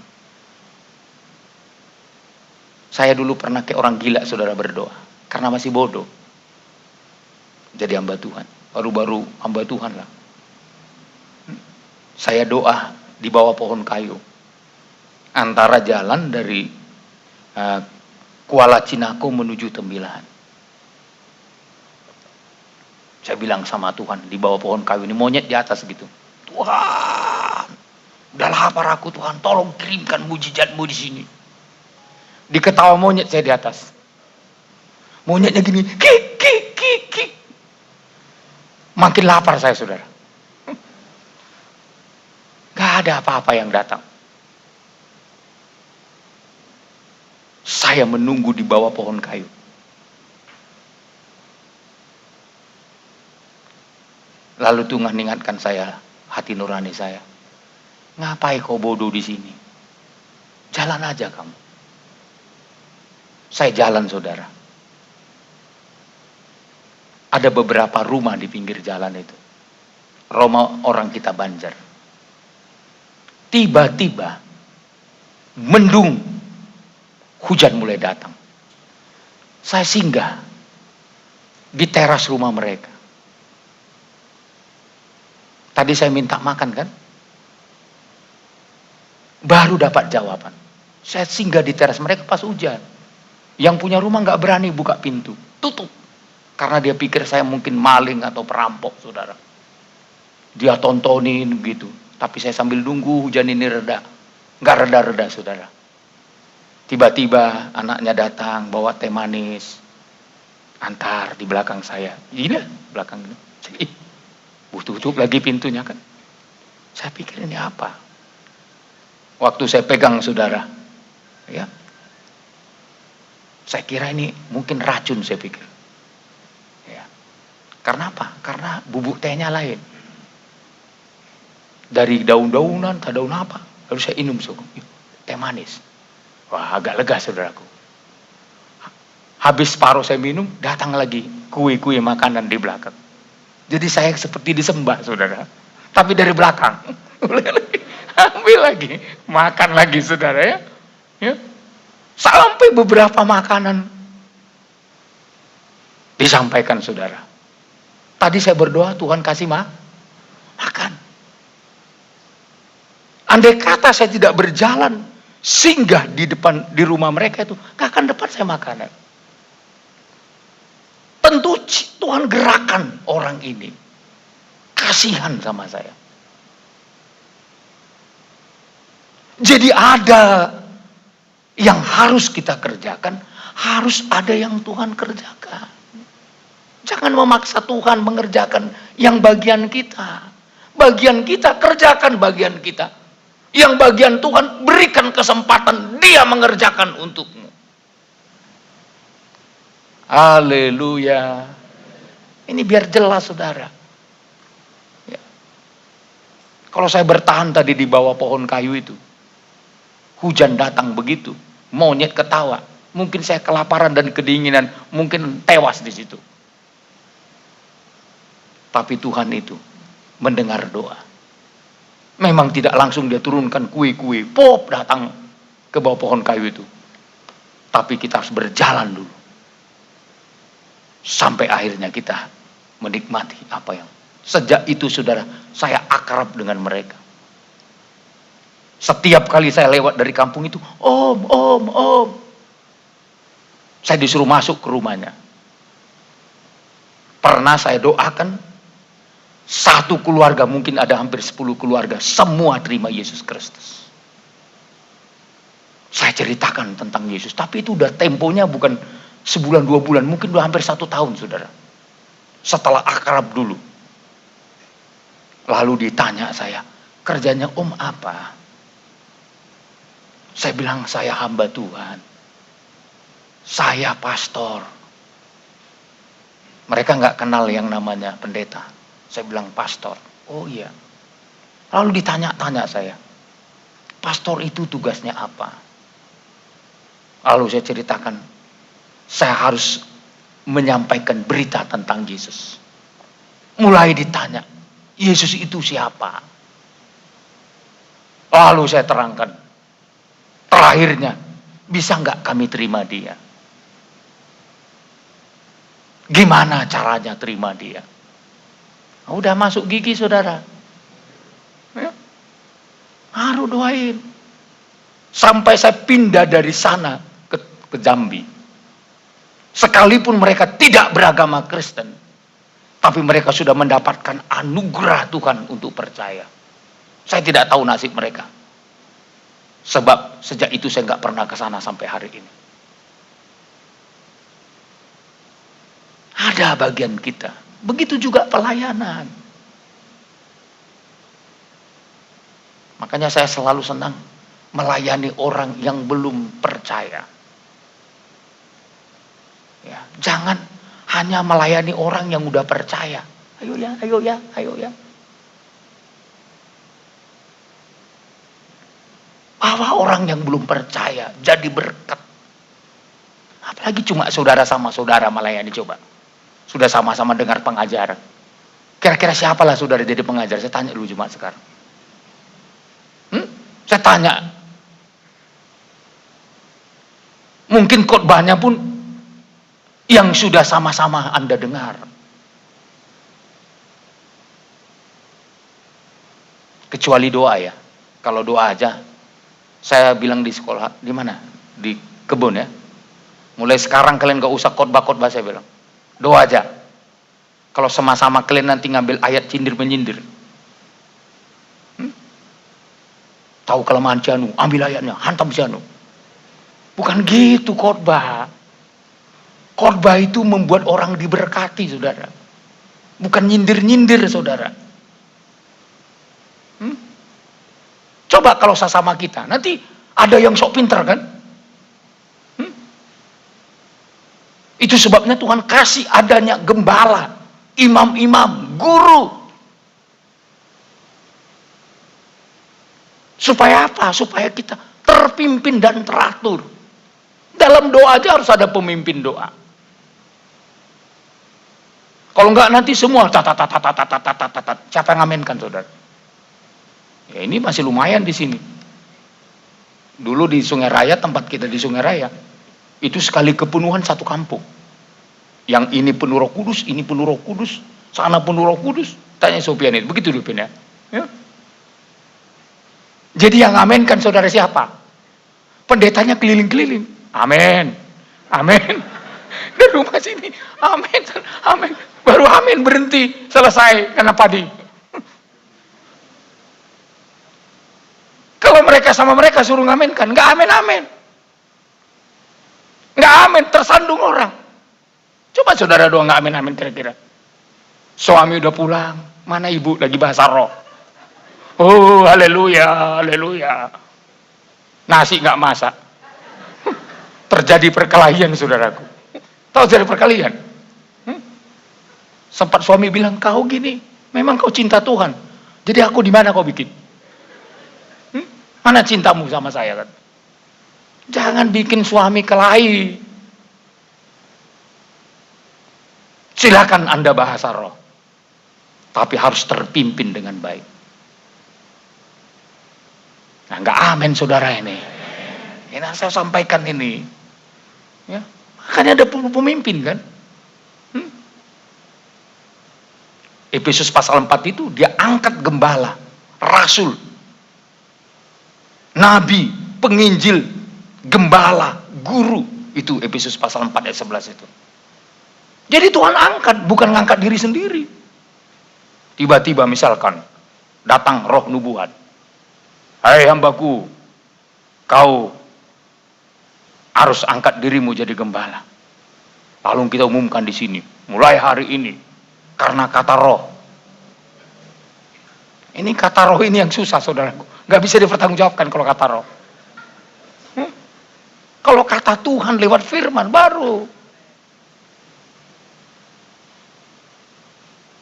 Saya dulu pernah kayak orang gila, saudara, berdoa. Karena masih bodoh. Jadi hamba Tuhan. Baru-baru hamba Tuhan lah. Saya doa di bawah pohon kayu. Antara jalan dari Kuala Cinako menuju Tembilahan. Saya bilang sama Tuhan, di bawah pohon kayu ini, monyet di atas gitu. Tuhan, udah lapar aku Tuhan, tolong kirimkan mujizat-Mu di sini. Diketawa monyet saya di atas. Monyetnya gini, kik, kik, kik, kik. Makin lapar saya, saudara. Gak ada apa-apa yang datang. Saya menunggu di bawah pohon kayu. Lalu Tuhan ingatkan saya, hati nurani saya. Ngapain kau bodoh di sini? Jalan aja kamu. Saya jalan, saudara. Ada beberapa rumah di pinggir jalan itu. Rumah orang kita Banjar. Tiba-tiba mendung, hujan mulai datang. Saya singgah di teras rumah mereka. Tadi saya minta makan kan? Baru dapat jawaban. Saya singgah di teras mereka pas hujan. Yang punya rumah nggak berani buka pintu, tutup. Karena dia pikir saya mungkin maling atau perampok, saudara. Dia tontonin gitu. Tapi saya sambil nunggu hujan ini reda. Nggak reda-reda, saudara. Tiba-tiba anaknya datang bawa teh manis. Antar di belakang saya. Ini belakang ini. Tutup lagi pintunya kan. Saya pikir ini apa? Waktu saya pegang, saudara. Ya. Saya kira ini mungkin racun, saya pikir. Ya. Karena apa? Karena bubuk tehnya lain. Dari daun-daunan, ke daun apa? Lalu saya minum, teh manis. Wah, agak lega, saudaraku. Habis separuh saya minum, datang lagi kue-kue makanan di belakang. Jadi saya seperti disembah, saudara. Tapi dari belakang. Ambil lagi. Makan lagi, saudara ya. Ya. Sampai beberapa makanan disampaikan, saudara. Tadi saya berdoa, Tuhan kasih makan. Andai kata saya tidak berjalan, singgah di rumah mereka itu, gak akan dapat saya makanan. Tentu Tuhan gerakan orang ini. Kasihan sama saya. Jadi ada yang harus kita kerjakan, harus ada yang Tuhan kerjakan. Jangan memaksa Tuhan mengerjakan yang bagian kita. Bagian kita, kerjakan bagian kita. Yang bagian Tuhan, berikan kesempatan Dia mengerjakan untukmu. Haleluya. Ini biar jelas, saudara. Ya. Kalau saya bertahan tadi di bawah pohon kayu itu, hujan datang begitu, monyet ketawa, mungkin saya kelaparan dan kedinginan, mungkin tewas di situ. Tapi Tuhan itu mendengar doa. Memang tidak langsung Dia turunkan kue-kue, pop datang ke bawah pohon kayu itu. Tapi kita harus berjalan dulu. Sampai akhirnya kita menikmati apa yang. Sejak itu, saudara, saya akrab dengan mereka. Setiap kali saya lewat dari kampung itu, Om. Saya disuruh masuk ke rumahnya. Pernah saya doakan, satu keluarga, mungkin ada hampir 10 keluarga, semua terima Yesus Kristus. Saya ceritakan tentang Yesus, tapi itu udah temponya bukan sebulan 2 bulan, mungkin udah hampir 1 tahun, saudara. Setelah akrab dulu. Lalu ditanya saya, kerjanya Om apa? Saya bilang, saya hamba Tuhan. Saya pastor. Mereka nggak kenal yang namanya pendeta. Saya bilang pastor. Oh iya. Lalu ditanya-tanya saya, pastor itu tugasnya apa? Lalu saya ceritakan, saya harus menyampaikan berita tentang Yesus. Mulai ditanya, Yesus itu siapa? Lalu saya terangkan, terakhirnya, bisa nggak kami terima Dia? Gimana caranya terima Dia? Udah masuk gigi, saudara. Ya. Harus doain. Sampai saya pindah dari sana ke Jambi. Sekalipun mereka tidak beragama Kristen, Tapi mereka sudah mendapatkan anugerah Tuhan untuk percaya. Saya tidak tahu nasib mereka. Sebab sejak itu saya nggak pernah ke sana sampai hari ini. Ada bagian kita. Begitu juga pelayanan. Makanya saya selalu senang melayani orang yang belum percaya. Ya, jangan hanya melayani orang yang udah percaya. Ayo ya, ayo ya, ayo ya. Bawa orang yang belum percaya jadi berkat. Apalagi cuma saudara sama saudara melayani, coba. Sudah sama-sama dengar pengajaran. Kira-kira siapalah saudara jadi pengajar? Saya tanya dulu cuma sekarang. Saya tanya. Mungkin khotbahnya pun yang sudah sama-sama Anda dengar. Kecuali doa ya. Kalau doa aja, saya bilang di sekolah, di mana? Di kebun ya. Mulai sekarang kalian gak usah khotbah-khotbah, saya bilang. Doa aja. Kalau sama-sama kalian nanti ngambil ayat cindir-menyindir. Tahu kelemahan Janu, ambil ayatnya, hantam Janu. Bukan gitu khotbah. Khotbah itu membuat orang diberkati, saudara. Bukan nyindir-nyindir, saudara. Coba kalau sesama kita, nanti ada yang sok pinter kan? Itu sebabnya Tuhan kasih adanya gembala, imam-imam, guru. Supaya apa? Supaya kita terpimpin dan teratur. Dalam doa aja harus ada pemimpin doa. Kalau enggak nanti semua siapa yang ngamenkan, saudara? Ya ini masih lumayan di sini. Dulu di Sungai Raya, tempat kita di Sungai Raya, itu sekali kepenuhan satu kampung. Yang ini penuh Roh Kudus, ini penuh Roh Kudus, sana penuh Roh Kudus. Tanya Sopian itu, begitu Sopian ya. Jadi yang ngamenkan saudara siapa? Pendetanya keliling-keliling. Amin. Amin. Dan rumah sini. Amin. Amin. Baru amin berhenti. Selesai. Karena padi. Kalau mereka sama mereka suruh ngamenkan. Nggak amin-amin. Nggak amin. Tersandung orang. Coba saudara doang nggak amin-amin kira-kira. Suami udah pulang. Mana ibu lagi bahasa roh. Oh, haleluya, haleluya. Nasi nggak masak. Terjadi perkelahian, saudaraku. Tahu jadi perkelahian? Sempat suami bilang, kau gini, memang kau cinta Tuhan. Jadi aku di mana kau bikin? Mana cintamu sama saya kan? Jangan bikin suami kelahi. Silakan Anda bahasa roh. Tapi harus terpimpin dengan baik. Nah, nggak amin saudara ini. Ini saya sampaikan ini. Ya, makanya ada pemimpin kan. Efesus pasal 4 itu dia angkat gembala, rasul, nabi, penginjil, gembala, guru. Itu Efesus pasal 4 ayat 11 itu. Jadi Tuhan angkat, bukan ngangkat diri sendiri. Tiba-tiba misalkan datang roh nubuat. Hai hambaku, kau harus angkat dirimu jadi gembala. Lalu kita umumkan di sini, mulai hari ini, karena kata roh. Ini kata roh ini yang susah, saudaraku. Gak bisa dipertanggungjawabkan kalau kata roh. Kalau kata Tuhan lewat firman baru.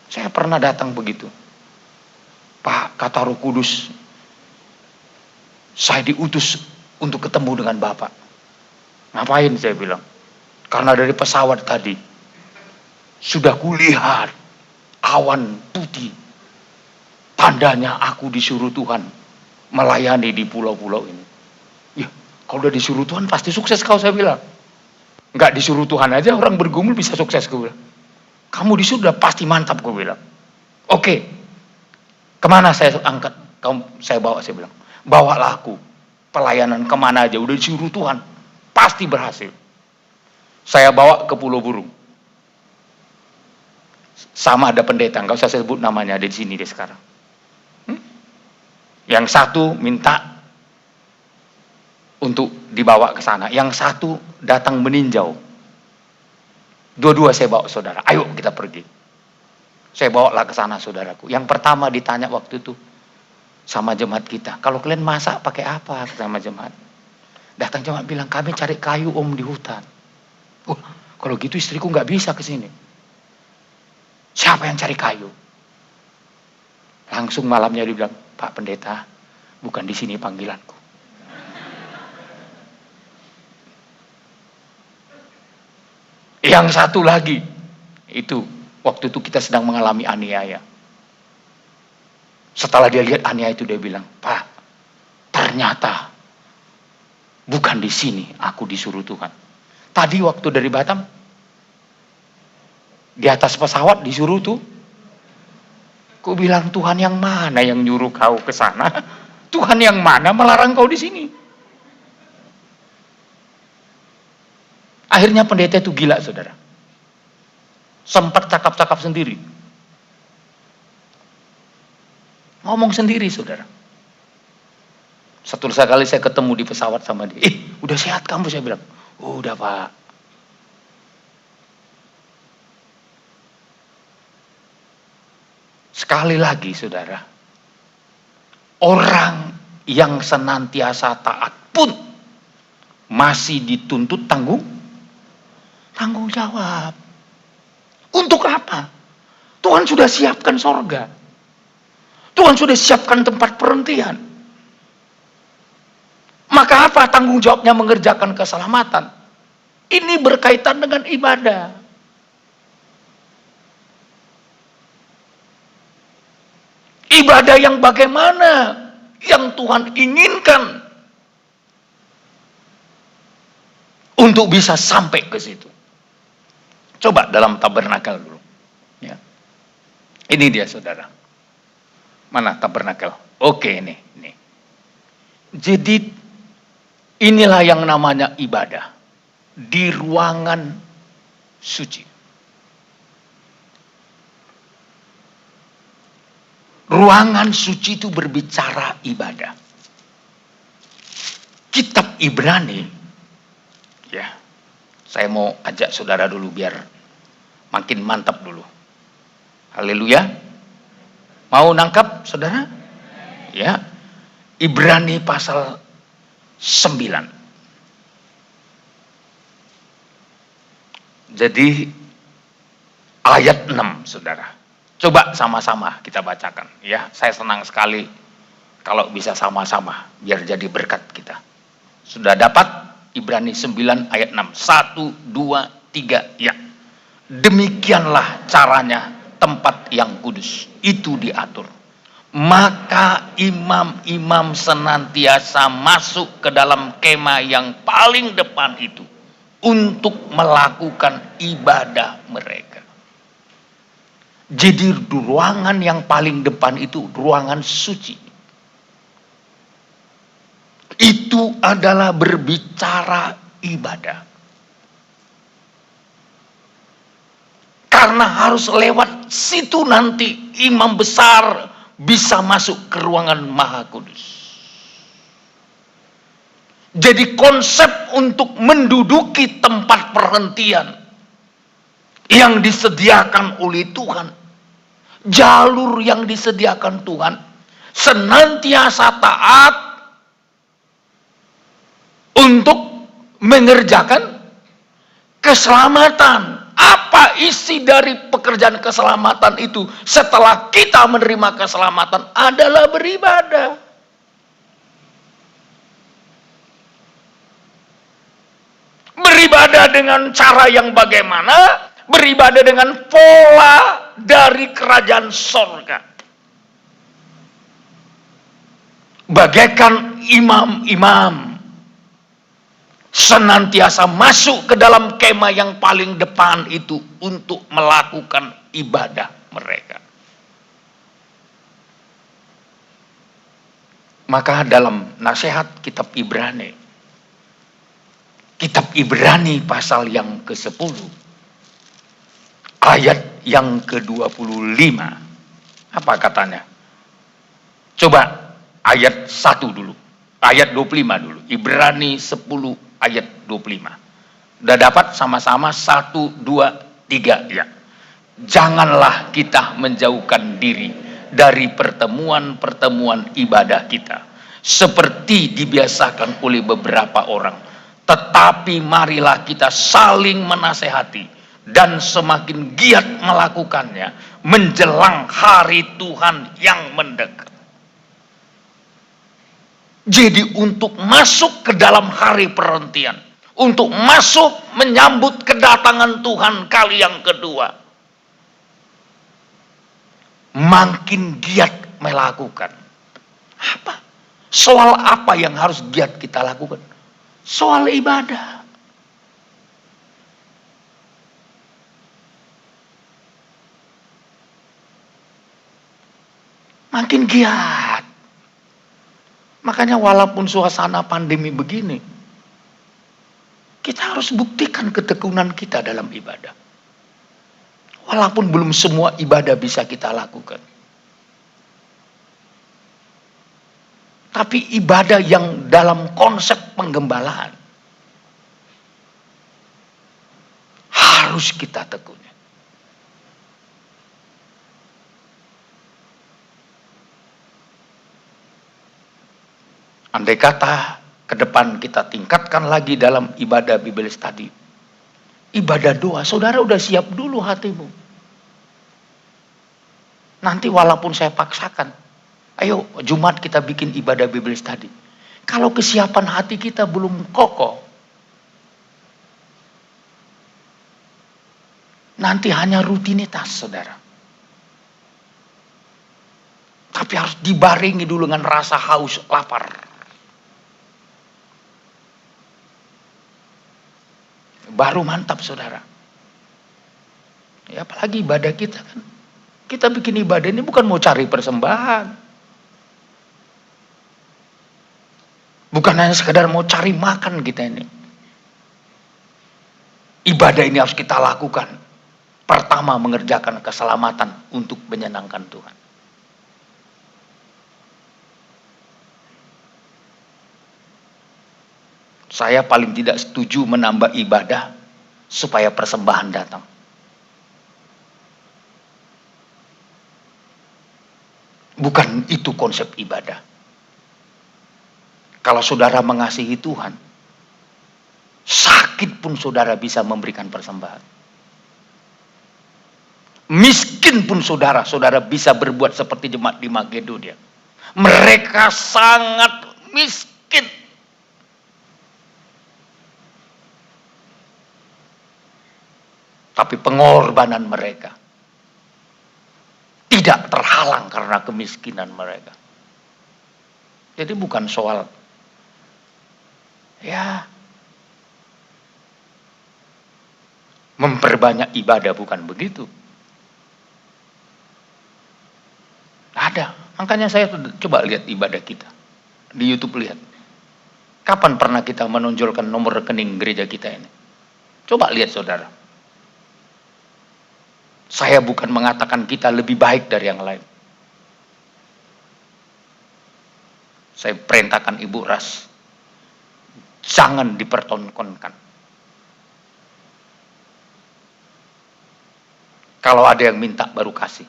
Saya pernah datang begitu. Pak, kata Roh Kudus, saya diutus untuk ketemu dengan Bapak. Ngapain saya bilang? Karena dari pesawat tadi sudah kulihat awan putih. Tandanya aku disuruh Tuhan melayani di pulau-pulau ini. Ya, kalau udah disuruh Tuhan pasti sukses kau, saya bilang. Enggak disuruh Tuhan aja orang bergumul bisa sukses, gue bilang. Kamu disuruh udah pasti mantap, gue bilang. Oke. Kemana saya angkat? Saya bawa, saya bilang. Bawalah aku pelayanan kemana aja, udah disuruh Tuhan pasti berhasil. Saya bawa ke Pulau Burung. Sama ada pendeta, nggak usah sebut namanya di sini deh sekarang. Yang satu minta untuk dibawa ke sana, yang satu datang meninjau. Dua-dua saya bawa saudara, ayo kita pergi. Saya bawa lah ke sana saudaraku. Yang pertama ditanya waktu itu sama jemaat kita, kalau kalian masak pakai apa? Sama jemaat. Datang jemaat bilang, kami cari kayu om di hutan. Kalau gitu istriku nggak bisa ke sini. Siapa yang cari kayu? Langsung malamnya dia bilang, Pak Pendeta, bukan di sini panggilanku. Yang satu lagi, itu waktu itu kita sedang mengalami aniaya. Setelah dia lihat aniaya itu dia bilang, Pak, ternyata bukan di sini aku disuruh Tuhan. Tadi waktu dari Batam, di atas pesawat disuruh tuh. Ku bilang, Tuhan yang mana yang nyuruh kau ke sana? Tuhan yang mana melarang kau di sini? Akhirnya pendeta itu gila, saudara. Sempat cakap-cakap sendiri. Ngomong sendiri, saudara. Satu kali saya ketemu di pesawat sama dia. Udah sehat kamu? Saya bilang, udah Pak. Sekali lagi, saudara. Orang yang senantiasa taat pun masih dituntut tanggung jawab. Untuk apa? Tuhan sudah siapkan sorga. Tuhan sudah siapkan tempat perhentian. Maka apa tanggung jawabnya mengerjakan keselamatan? Ini berkaitan dengan ibadah. Ibadah yang bagaimana? Yang Tuhan inginkan untuk bisa sampai ke situ. Coba dalam tabernakel dulu. Ya. Ini dia saudara. Mana tabernakel? Oke ini. Jadi inilah yang namanya ibadah. Di ruangan suci. Ruangan suci itu berbicara ibadah. Kitab Ibrani, ya, saya mau ajak saudara dulu biar makin mantap dulu. Haleluya. Mau nangkap saudara? Ya. Ibrani pasal 9. Jadi ayat 6 saudara. Coba sama-sama kita bacakan ya. Saya senang sekali kalau bisa sama-sama biar jadi berkat kita. Sudah dapat Ibrani 9 ayat 6. 1, 2, 3 ya. Demikianlah caranya tempat yang kudus itu diatur. Maka imam-imam senantiasa masuk ke dalam kemah yang paling depan itu untuk melakukan ibadah mereka. Jadi ruangan yang paling depan itu ruangan suci. Itu adalah berbicara ibadah. Karena harus lewat situ nanti imam besar bisa masuk ke ruangan Maha Kudus. Jadi konsep untuk menduduki tempat perhentian yang disediakan oleh Tuhan, jalur yang disediakan Tuhan, senantiasa taat untuk mengerjakan keselamatan. Apa isi dari pekerjaan keselamatan itu setelah kita menerima keselamatan adalah beribadah. Beribadah dengan cara yang bagaimana? Beribadah dengan pola dari kerajaan sorga. Bagaikan imam-imam senantiasa masuk ke dalam kemah yang paling depan itu untuk melakukan ibadah mereka. Maka dalam nasihat kitab Ibrani pasal yang ke-10 ayat yang ke-25. Apa katanya? Coba ayat 1 dulu. Ayat 25 dulu. Ibrani 10 ayat 25. Udah dapat sama-sama 1, 2, 3 ya. Janganlah kita menjauhkan diri dari pertemuan-pertemuan ibadah kita, seperti dibiasakan oleh beberapa orang. Tetapi marilah kita saling menasehati dan semakin giat melakukannya menjelang hari Tuhan yang mendekat. Jadi untuk masuk ke dalam hari perhentian, untuk masuk menyambut kedatangan Tuhan kali yang kedua, makin giat melakukan. Apa? Soal apa yang harus giat kita lakukan? Soal ibadah. Makin giat. Makanya walaupun suasana pandemi begini, kita harus buktikan ketekunan kita dalam ibadah. Walaupun belum semua ibadah bisa kita lakukan. Tapi ibadah yang dalam konsep penggembalaan harus kita tekuni. Andai kata ke depan kita tingkatkan lagi dalam ibadah Bible study, ibadah doa, saudara udah siap dulu hatimu. Nanti walaupun saya paksakan, ayo Jumat kita bikin ibadah Bible study. Kalau kesiapan hati kita belum kokoh, nanti hanya rutinitas, saudara. Tapi harus dibarengi dulu dengan rasa haus, lapar. Baru mantap, saudara. Ya, apalagi ibadah kita kan. Kita bikin ibadah ini bukan mau cari persembahan. Bukan hanya sekedar mau cari makan kita ini. Ibadah ini harus kita lakukan. Pertama, mengerjakan keselamatan untuk menyenangkan Tuhan. Saya paling tidak setuju menambah ibadah supaya persembahan datang. Bukan itu konsep ibadah. Kalau saudara mengasihi Tuhan, sakit pun saudara bisa memberikan persembahan. Miskin pun saudara bisa berbuat seperti jemaat di Makedonia. Mereka sangat miskin. Tapi pengorbanan mereka tidak terhalang karena kemiskinan mereka. Jadi bukan soal memperbanyak ibadah, bukan begitu. Ada. Makanya saya coba lihat ibadah kita di YouTube, lihat. Kapan pernah kita menonjolkan nomor rekening gereja kita ini? Coba lihat, saudara. Saya bukan mengatakan kita lebih baik dari yang lain. Saya perintahkan Ibu Ras, jangan dipertontonkan. Kalau ada yang minta baru kasih.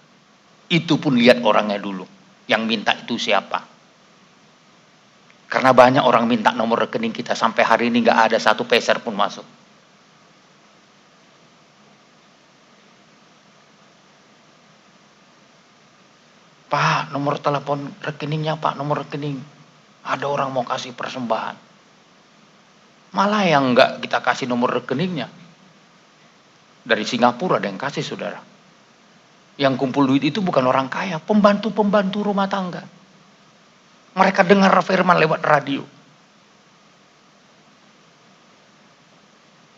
Itu pun lihat orangnya dulu. Yang minta itu siapa. Karena banyak orang minta nomor rekening kita, sampai hari ini gak ada satu peser pun masuk. Pak, nomor telepon rekeningnya, Pak, nomor rekening. Ada orang mau kasih persembahan. Malah yang enggak kita kasih nomor rekeningnya. Dari Singapura ada yang kasih, saudara. Yang kumpul duit itu bukan orang kaya, pembantu-pembantu rumah tangga. Mereka dengar firman lewat radio.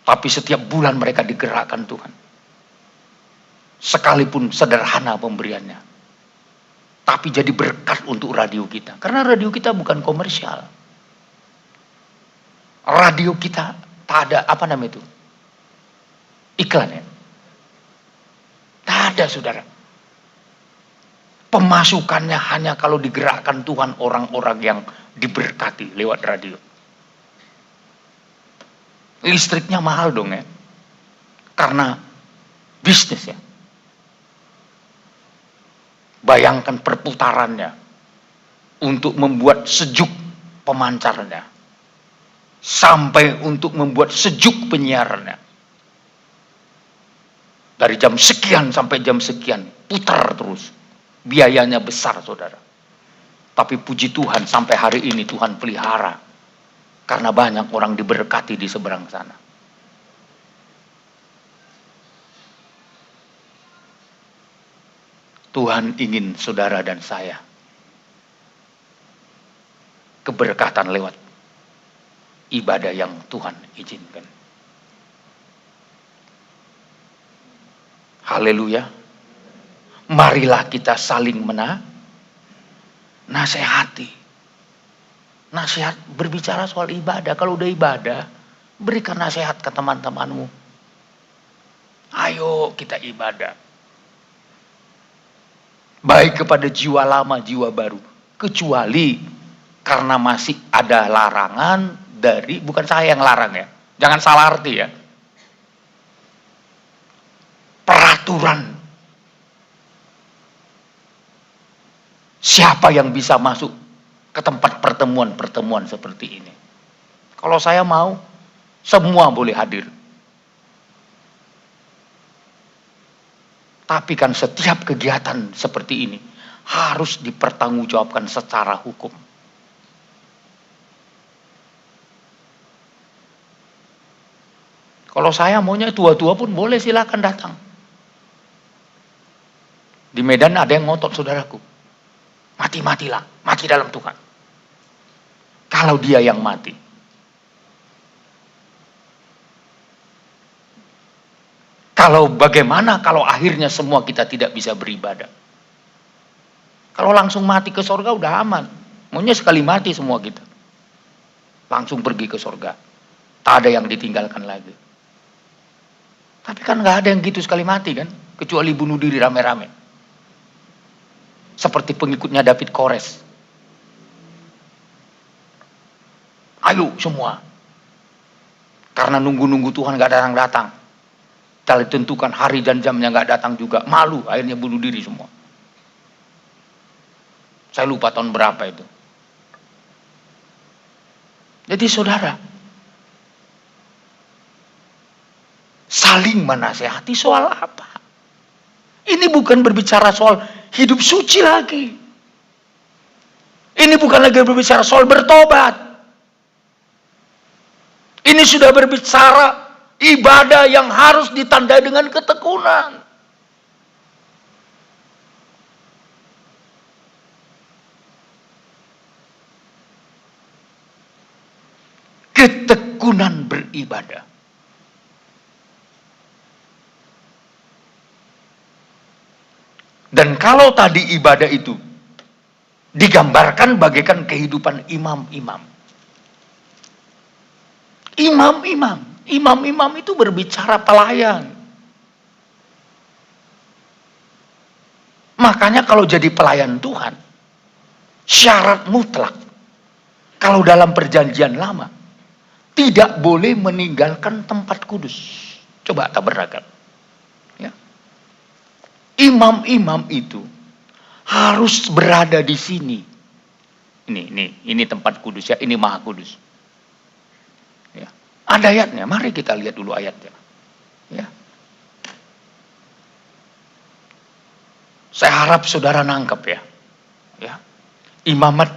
Tapi setiap bulan mereka digerakkan Tuhan. Sekalipun sederhana pemberiannya. Tapi jadi berkat untuk radio kita. Karena radio kita bukan komersial. Radio kita tak ada, iklan ya? Tak ada. ada, saudara. Pemasukannya hanya kalau digerakkan Tuhan orang-orang yang diberkati lewat radio. Listriknya mahal dong ya. Karena bisnis ya. Bayangkan perputarannya untuk membuat sejuk pemancarnya. Sampai untuk membuat sejuk penyiarannya. Dari jam sekian sampai jam sekian, putar terus. Biayanya besar, saudara. Tapi puji Tuhan, sampai hari ini Tuhan pelihara. Karena banyak orang diberkati di seberang sana. Tuhan ingin saudara dan saya keberkatan lewat ibadah yang Tuhan izinkan. Haleluya. Marilah kita saling nasihati. Nasihat berbicara soal ibadah. Kalau udah ibadah, berikan nasihat ke teman-temanmu. Ayo kita ibadah. Baik kepada jiwa lama, jiwa baru. Kecuali karena masih ada larangan dari, bukan saya yang larang ya. Jangan salah arti ya. Peraturan. Siapa yang bisa masuk ke tempat pertemuan-pertemuan seperti ini? Kalau saya mau, semua boleh hadir. Tapi kan setiap kegiatan seperti ini harus dipertanggungjawabkan secara hukum. Kalau saya maunya tua-tua pun boleh, silakan datang. Di Medan ada yang ngotot, saudaraku. Mati-matilah, mati dalam Tuhan. Kalau dia yang mati. Kalau bagaimana kalau akhirnya semua kita tidak bisa beribadah? Kalau langsung mati ke sorga udah aman. Maunya sekali mati semua kita. Langsung pergi ke sorga. Tak ada yang ditinggalkan lagi. Tapi kan nggak ada yang gitu sekali mati kan? Kecuali bunuh diri rame-rame. Seperti pengikutnya David Kores. Ayo semua. Karena nunggu-nunggu Tuhan gak datang-datang. Telah ditentukan hari dan jamnya gak datang juga. Malu, akhirnya bunuh diri semua. Saya lupa tahun berapa itu. Jadi saudara, saling menasehati soal apa? Ini bukan berbicara soal hidup suci lagi. Ini bukan lagi berbicara soal bertobat. Ini sudah berbicara ibadah yang harus ditandai dengan ketekunan. Ketekunan beribadah. Dan kalau tadi ibadah itu digambarkan bagaikan kehidupan imam-imam. Imam-imam itu berbicara pelayan. Makanya kalau jadi pelayan Tuhan, syarat mutlak. Kalau dalam perjanjian lama, tidak boleh meninggalkan tempat kudus. Coba tabrakan. Imam-imam itu harus berada di sini. Ini tempat kudus ya, ini maha kudus. Ya. Ada ayatnya, mari kita lihat dulu ayatnya. Ya. Saya harap saudara nangkep ya. Ya. Imamat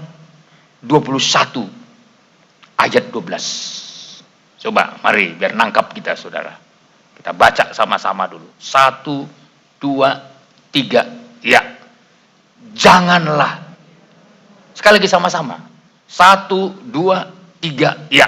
21 ayat 12. Coba, mari biar nangkap kita saudara. Kita baca sama-sama dulu. 1, 2, 3, ya. Janganlah. Sekali lagi sama-sama. 1, 2, 3, ya.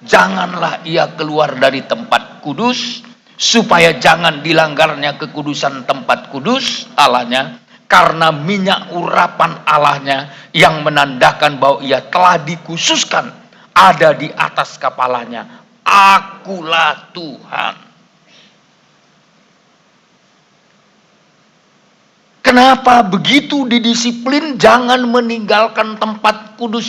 Janganlah ia keluar dari tempat kudus, supaya jangan dilanggarnya kekudusan tempat kudus Allahnya, karena minyak urapan Allahnya yang menandakan bahwa ia telah dikhususkan ada di atas kepalanya. Akulah Tuhan. Kenapa begitu didisiplin jangan meninggalkan tempat kudus?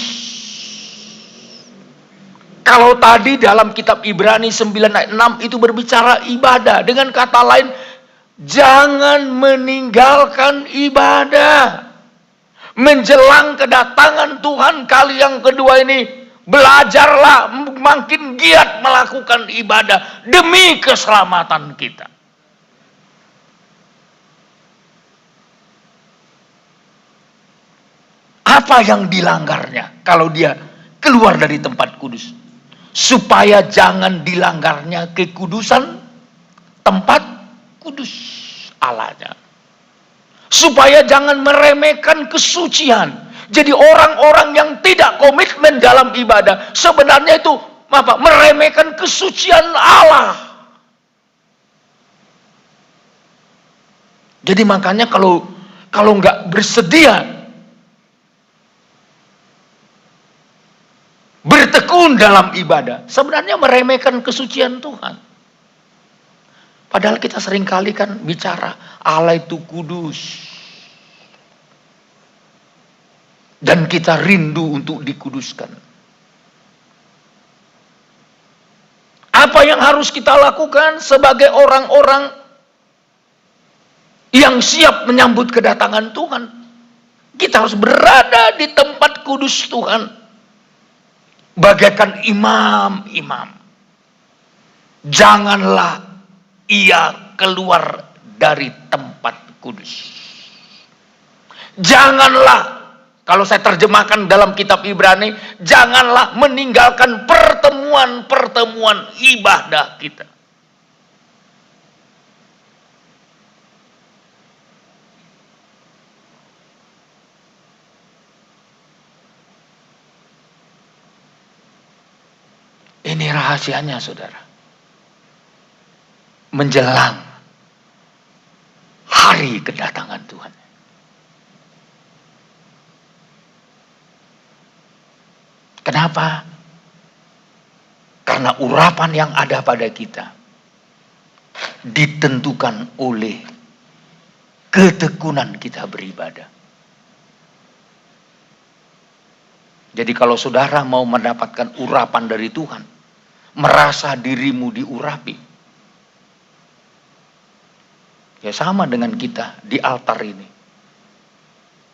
Kalau tadi dalam kitab Ibrani 9 ayat 6 itu berbicara ibadah. Dengan kata lain, jangan meninggalkan ibadah. Menjelang kedatangan Tuhan kali yang kedua ini, belajarlah makin giat melakukan ibadah demi keselamatan kita. Apa yang dilanggarnya kalau dia keluar dari tempat kudus? Supaya jangan dilanggarnya kekudusan tempat kudus Allahnya. Supaya jangan meremehkan kesucian. Jadi orang-orang yang tidak komitmen dalam ibadah sebenarnya itu apa? Meremehkan kesucian Allah. Jadi makanya kalau nggak bersedia bertekun dalam ibadah, sebenarnya meremehkan kesucian Tuhan. Padahal kita seringkali kan bicara Allah itu kudus. Dan kita rindu untuk dikuduskan. Apa yang harus kita lakukan sebagai orang-orang yang siap menyambut kedatangan Tuhan? Kita harus berada di tempat kudus Tuhan. Bagaikan imam-imam. Janganlah ia keluar dari tempat kudus. Janganlah, kalau saya terjemahkan dalam kitab Ibrani, janganlah meninggalkan pertemuan-pertemuan ibadah kita. Ini rahasianya, saudara. Menjelang hari kedatangan Tuhan. Kenapa? Karena urapan yang ada pada kita ditentukan oleh ketekunan kita beribadah. Jadi kalau saudara mau mendapatkan urapan dari Tuhan, merasa dirimu diurapi, ya sama dengan kita di altar ini.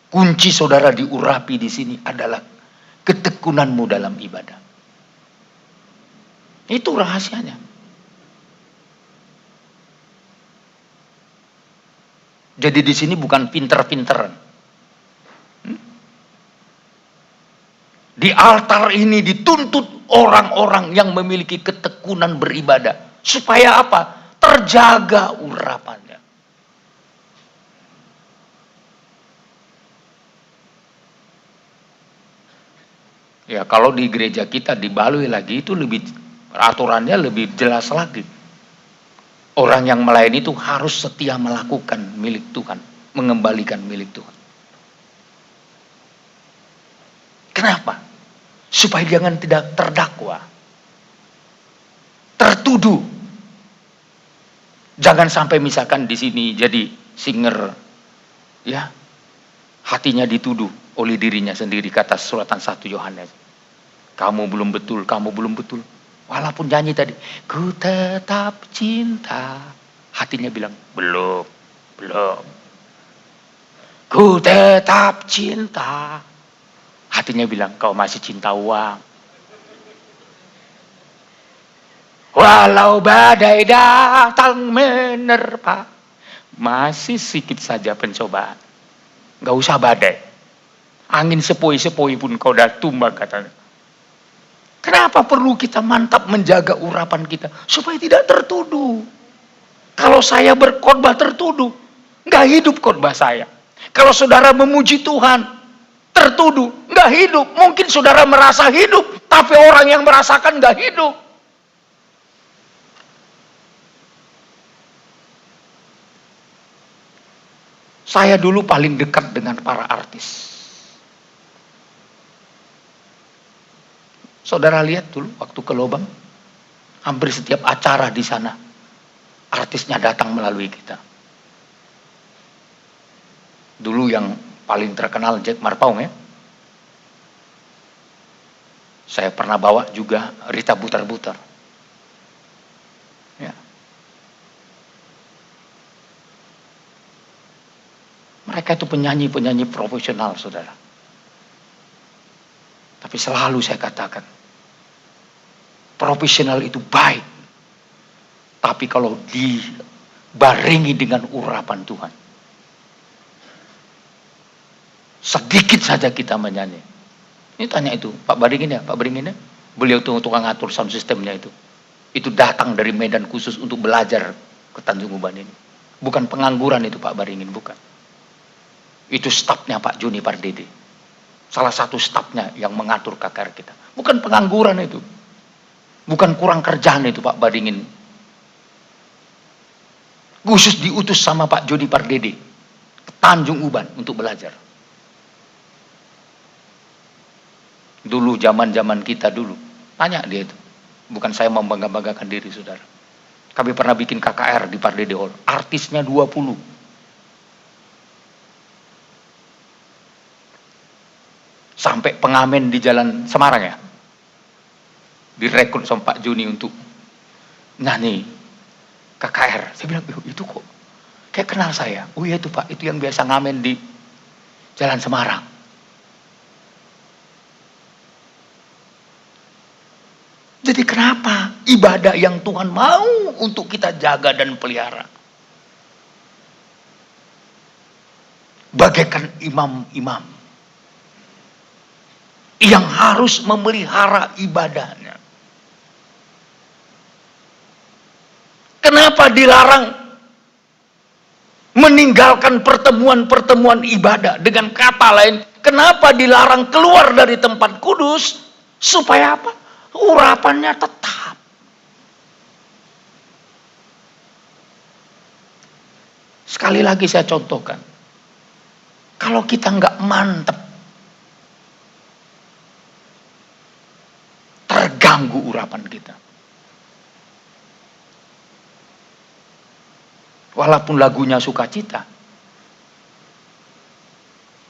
Kunci saudara diurapi di sini adalah ketekunanmu dalam ibadah. Itu rahasianya. Jadi di sini bukan pinter-pinteran. Di altar ini dituntut orang-orang yang memiliki ketekunan beribadah. Supaya apa? Terjaga urapannya. Ya kalau di gereja kita di Baloi lagi itu lebih aturannya lebih jelas lagi. Orang yang melayani itu harus setia melakukan milik Tuhan, mengembalikan milik Tuhan. Kenapa? Supaya jangan tidak terdakwa, tertuduh. Jangan sampai misalkan di sini jadi singer, ya, hatinya dituduh oleh dirinya sendiri, kata suratan 1 Yohanes. Kamu belum betul, kamu belum betul. Walaupun nyanyi tadi, ku tetap cinta. Hatinya bilang, belum. Ku tetap cinta. Hatinya bilang, kau masih cinta uang. Walau badai datang menerpa, masih sedikit saja pencobaan. Gak usah badai. Angin sepoi-sepoi pun kau dah tumbang, katanya. Kenapa perlu kita mantap menjaga urapan kita? Supaya tidak tertuduh. Kalau saya berkhotbah tertuduh, gak hidup khotbah saya. Kalau saudara memuji Tuhan, tertuduh, gak hidup. Mungkin saudara merasa hidup, tapi orang yang merasakan gak hidup. Saya dulu paling dekat dengan para artis. Saudara lihat dulu waktu ke Lobang, hampir setiap acara di sana, artisnya datang melalui kita. Dulu yang paling terkenal Jack Marpaung ya. Saya pernah bawa juga Rita Butar-Butar. Ya. Mereka itu penyanyi-penyanyi profesional, saudara. Tapi selalu saya katakan, profesional itu baik. Tapi kalau dibarengi dengan urapan Tuhan, sedikit saja kita menyanyi. Ini tanya itu, Pak Baringin ya, beliau tuh tukang ngatur sound systemnya itu. Itu datang dari Medan khusus untuk belajar ke Tanjung Uban ini. Bukan pengangguran itu Pak Baringin, bukan. Itu stafnya Pak Joni Pardede. Salah satu stafnya yang mengatur KKR kita. Bukan pengangguran itu. Bukan kurang kerjaan itu Pak Baringin. Khusus diutus sama Pak Joni Pardede ke Tanjung Uban untuk belajar. Dulu zaman-zaman kita dulu, tanya dia itu. Bukan saya membangga-banggakan diri, saudara. Kami pernah bikin KKR di Pardede Hall. Artisnya 20. Sampai pengamen di Jalan Semarang ya. Direkrut sama Pak Joni untuk nyanyi KKR. Saya bilang, itu kok kayak kenal saya. Oh iya itu Pak, itu yang biasa ngamen di Jalan Semarang. Jadi kenapa ibadah yang Tuhan mau untuk kita jaga dan pelihara? Bagaikan imam-imam yang harus memelihara ibadahnya. Kenapa dilarang meninggalkan pertemuan-pertemuan ibadah? Dengan kata lain, kenapa dilarang keluar dari tempat kudus? Supaya apa? Urapannya tetap. Sekali lagi saya contohkan. Kalau kita nggak mantep, terganggu urapan kita. Walaupun lagunya sukacita,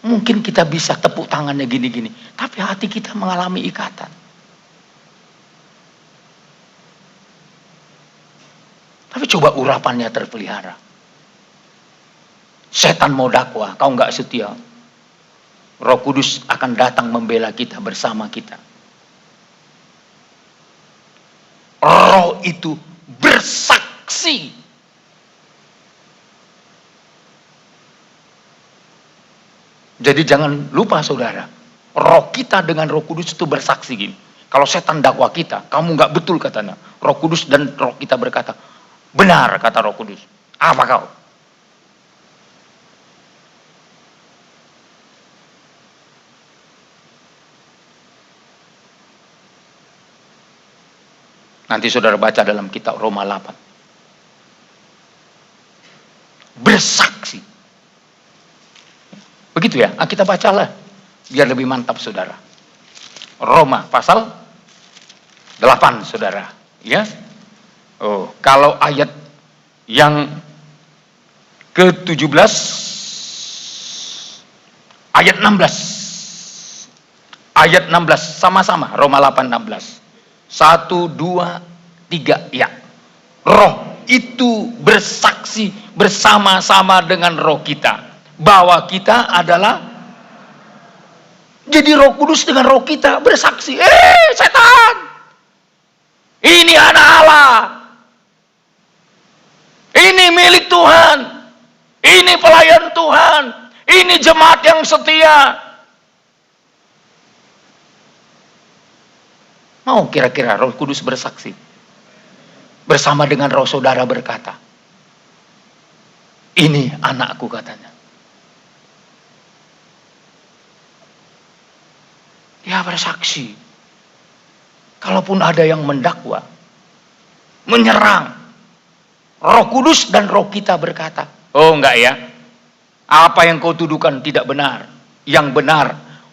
mungkin kita bisa tepuk tangannya gini-gini, tapi hati kita mengalami ikatan. Tapi coba urapannya terpelihara. Setan mau dakwah, kau nggak setia. Roh Kudus akan datang membela kita bersama kita. Roh itu bersaksi. Jadi jangan lupa saudara, roh kita dengan Roh Kudus itu bersaksi gini. Kalau setan dakwah kita, kamu nggak betul katanya. Roh Kudus dan roh kita berkata, benar kata Roh Kudus. Apa kau? Nanti saudara baca dalam kitab Roma 8. Bersaksi. Begitu ya, kita bacalah. Biar lebih mantap saudara. Roma pasal 8 saudara. Ya. Oh, kalau ayat yang ke-17, ayat 16. Ayat 16 sama-sama Roma 8:16. 1, 2, 3 ya. Roh itu bersaksi bersama-sama dengan roh kita bahwa kita adalah. Jadi Roh Kudus dengan roh kita bersaksi, setan, ini anak Allah, ini milik Tuhan, ini pelayan Tuhan, ini jemaat yang setia. Mau kira-kira Roh Kudus bersaksi bersama dengan roh saudara berkata, ini anakku katanya. Dia bersaksi. Kalaupun ada yang mendakwa, menyerang, Roh Kudus dan roh kita berkata, oh enggak ya, apa yang kau tuduhkan tidak benar. Yang benar,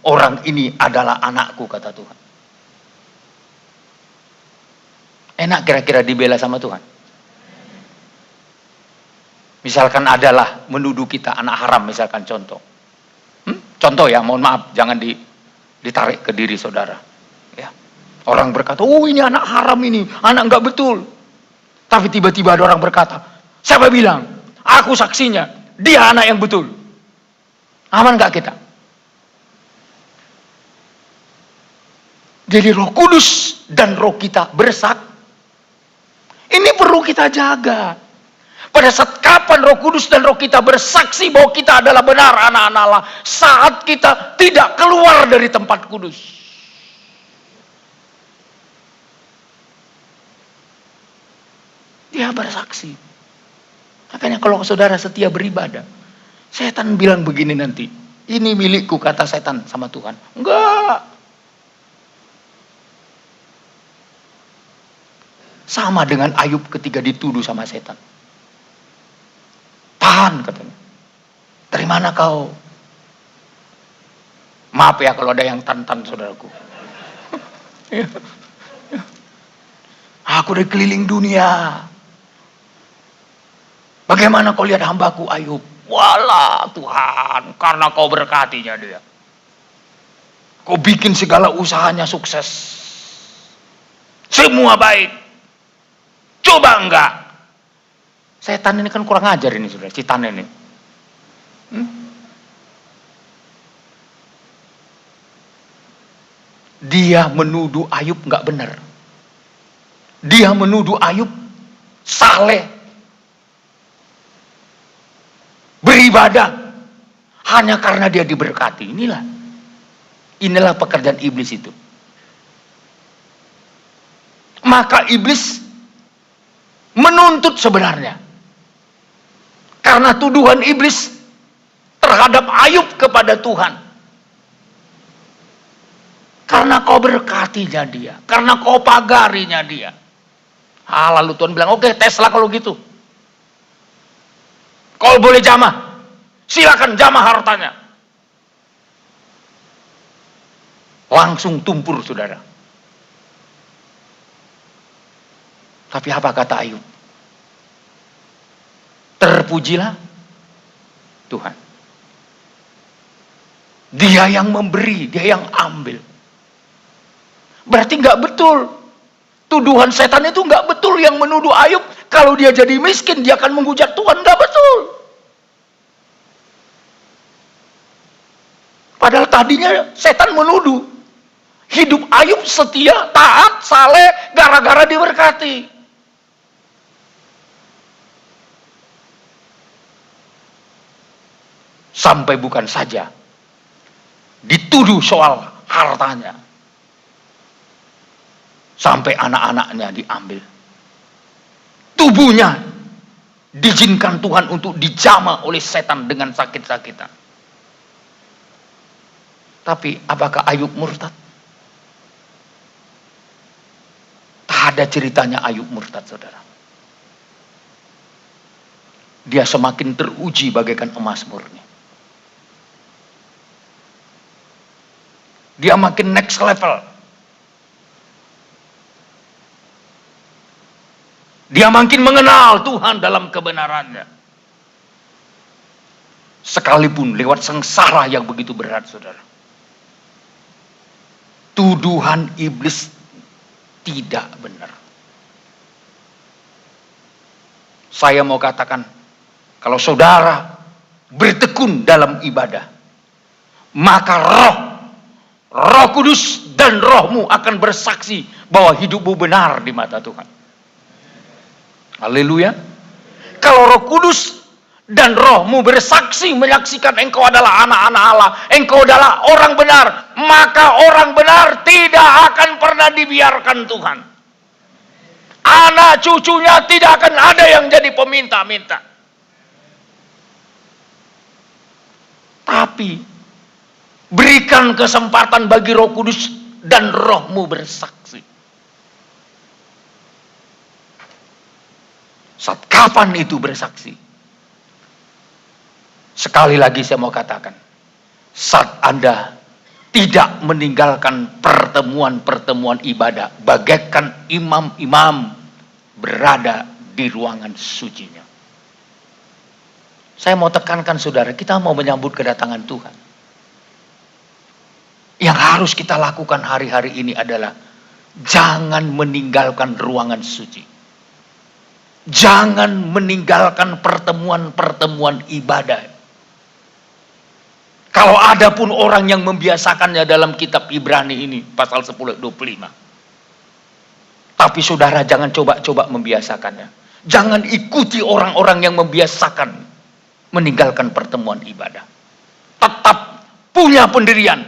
orang ini adalah anakku kata Tuhan. Enak kira-kira dibela sama Tuhan? Misalkan adalah menuduh kita anak haram, misalkan contoh. Contoh ya, mohon maaf, jangan ditarik ke diri saudara. Ya. Orang berkata, oh ini anak haram ini, anak nggak betul. Tapi tiba-tiba ada orang berkata, siapa bilang? Aku saksinya, dia anak yang betul. Aman nggak kita? Jadi Roh Kudus dan roh kita bersaksi. Ini perlu kita jaga. Pada saat kapan Roh Kudus dan roh kita bersaksi bahwa kita adalah benar anak-anak Allah, saat kita tidak keluar dari tempat kudus. Dia bersaksi. Makanya kalau saudara setia beribadah, setan bilang begini nanti, ini milikku, kata setan sama Tuhan. Enggak. Sama dengan Ayub ketika dituduh sama setan. Tahan, katanya. Dari mana kau? Maaf ya kalau ada yang tantan saudaraku. Aku dari keliling dunia. Bagaimana kau lihat hambaku Ayub? Walah Tuhan, karena kau berkatinya dia. Kau bikin segala usahanya sukses. Semua baik. Coba enggak. Setan ini kan kurang ajar ini saudara, citan ini. Dia menuduh Ayub enggak benar. Dia menuduh Ayub saleh, beribadah hanya karena dia diberkati. Inilah pekerjaan iblis itu. Maka iblis menuntut sebenarnya. Karena tuduhan iblis terhadap Ayub kepada Tuhan. Karena kau berkatinya dia. Karena kau pagarinya dia. Lalu Tuhan bilang, oke, teslah kalau gitu. Kau boleh jamah. Silakan jamah hartanya. Langsung tumpur saudara. Tapi apa kata Ayub? Terpujilah Tuhan. Dia yang memberi, dia yang ambil. Berarti nggak betul. Tuduhan setan itu nggak betul yang menuduh Ayub. Kalau dia jadi miskin, dia akan menghujat Tuhan. Nggak betul. Padahal tadinya setan menuduh. Hidup Ayub setia, taat, saleh, gara-gara diberkati. Sampai bukan saja dituduh soal hartanya, sampai anak-anaknya diambil. Tubuhnya diizinkan Tuhan untuk dijamah oleh setan dengan sakit-sakitan. Tapi apakah Ayub murtad? Tak ada ceritanya Ayub murtad, saudara. Dia semakin teruji bagaikan emas murni. Dia makin next level. Dia makin mengenal Tuhan dalam kebenarannya. Sekalipun lewat sengsara yang begitu berat, saudara. Tuduhan iblis tidak benar. Saya mau katakan, kalau saudara bertekun dalam ibadah, maka Roh Kudus dan rohmu akan bersaksi bahwa hidupmu benar di mata Tuhan. Haleluya. Kalau Roh Kudus dan rohmu bersaksi menyaksikan engkau adalah anak-anak Allah, engkau adalah orang benar, maka orang benar tidak akan pernah dibiarkan Tuhan. Anak cucunya tidak akan ada yang jadi peminta-minta. Tapi berikan kesempatan bagi Roh Kudus dan rohmu bersaksi. Saat kapan itu bersaksi? Sekali lagi saya mau katakan, saat Anda tidak meninggalkan pertemuan-pertemuan ibadah, bagaikan imam-imam berada di ruangan sucinya. Saya mau tekankan saudara, kita mau menyambut kedatangan Tuhan. Yang harus kita lakukan hari-hari ini adalah jangan meninggalkan ruangan suci. Jangan meninggalkan pertemuan-pertemuan ibadah. Kalau ada pun orang yang membiasakannya dalam kitab Ibrani ini, pasal 10 ayat 25. Tapi saudara jangan coba-coba membiasakannya. Jangan ikuti orang-orang yang membiasakan meninggalkan pertemuan ibadah. Tetap punya pendirian.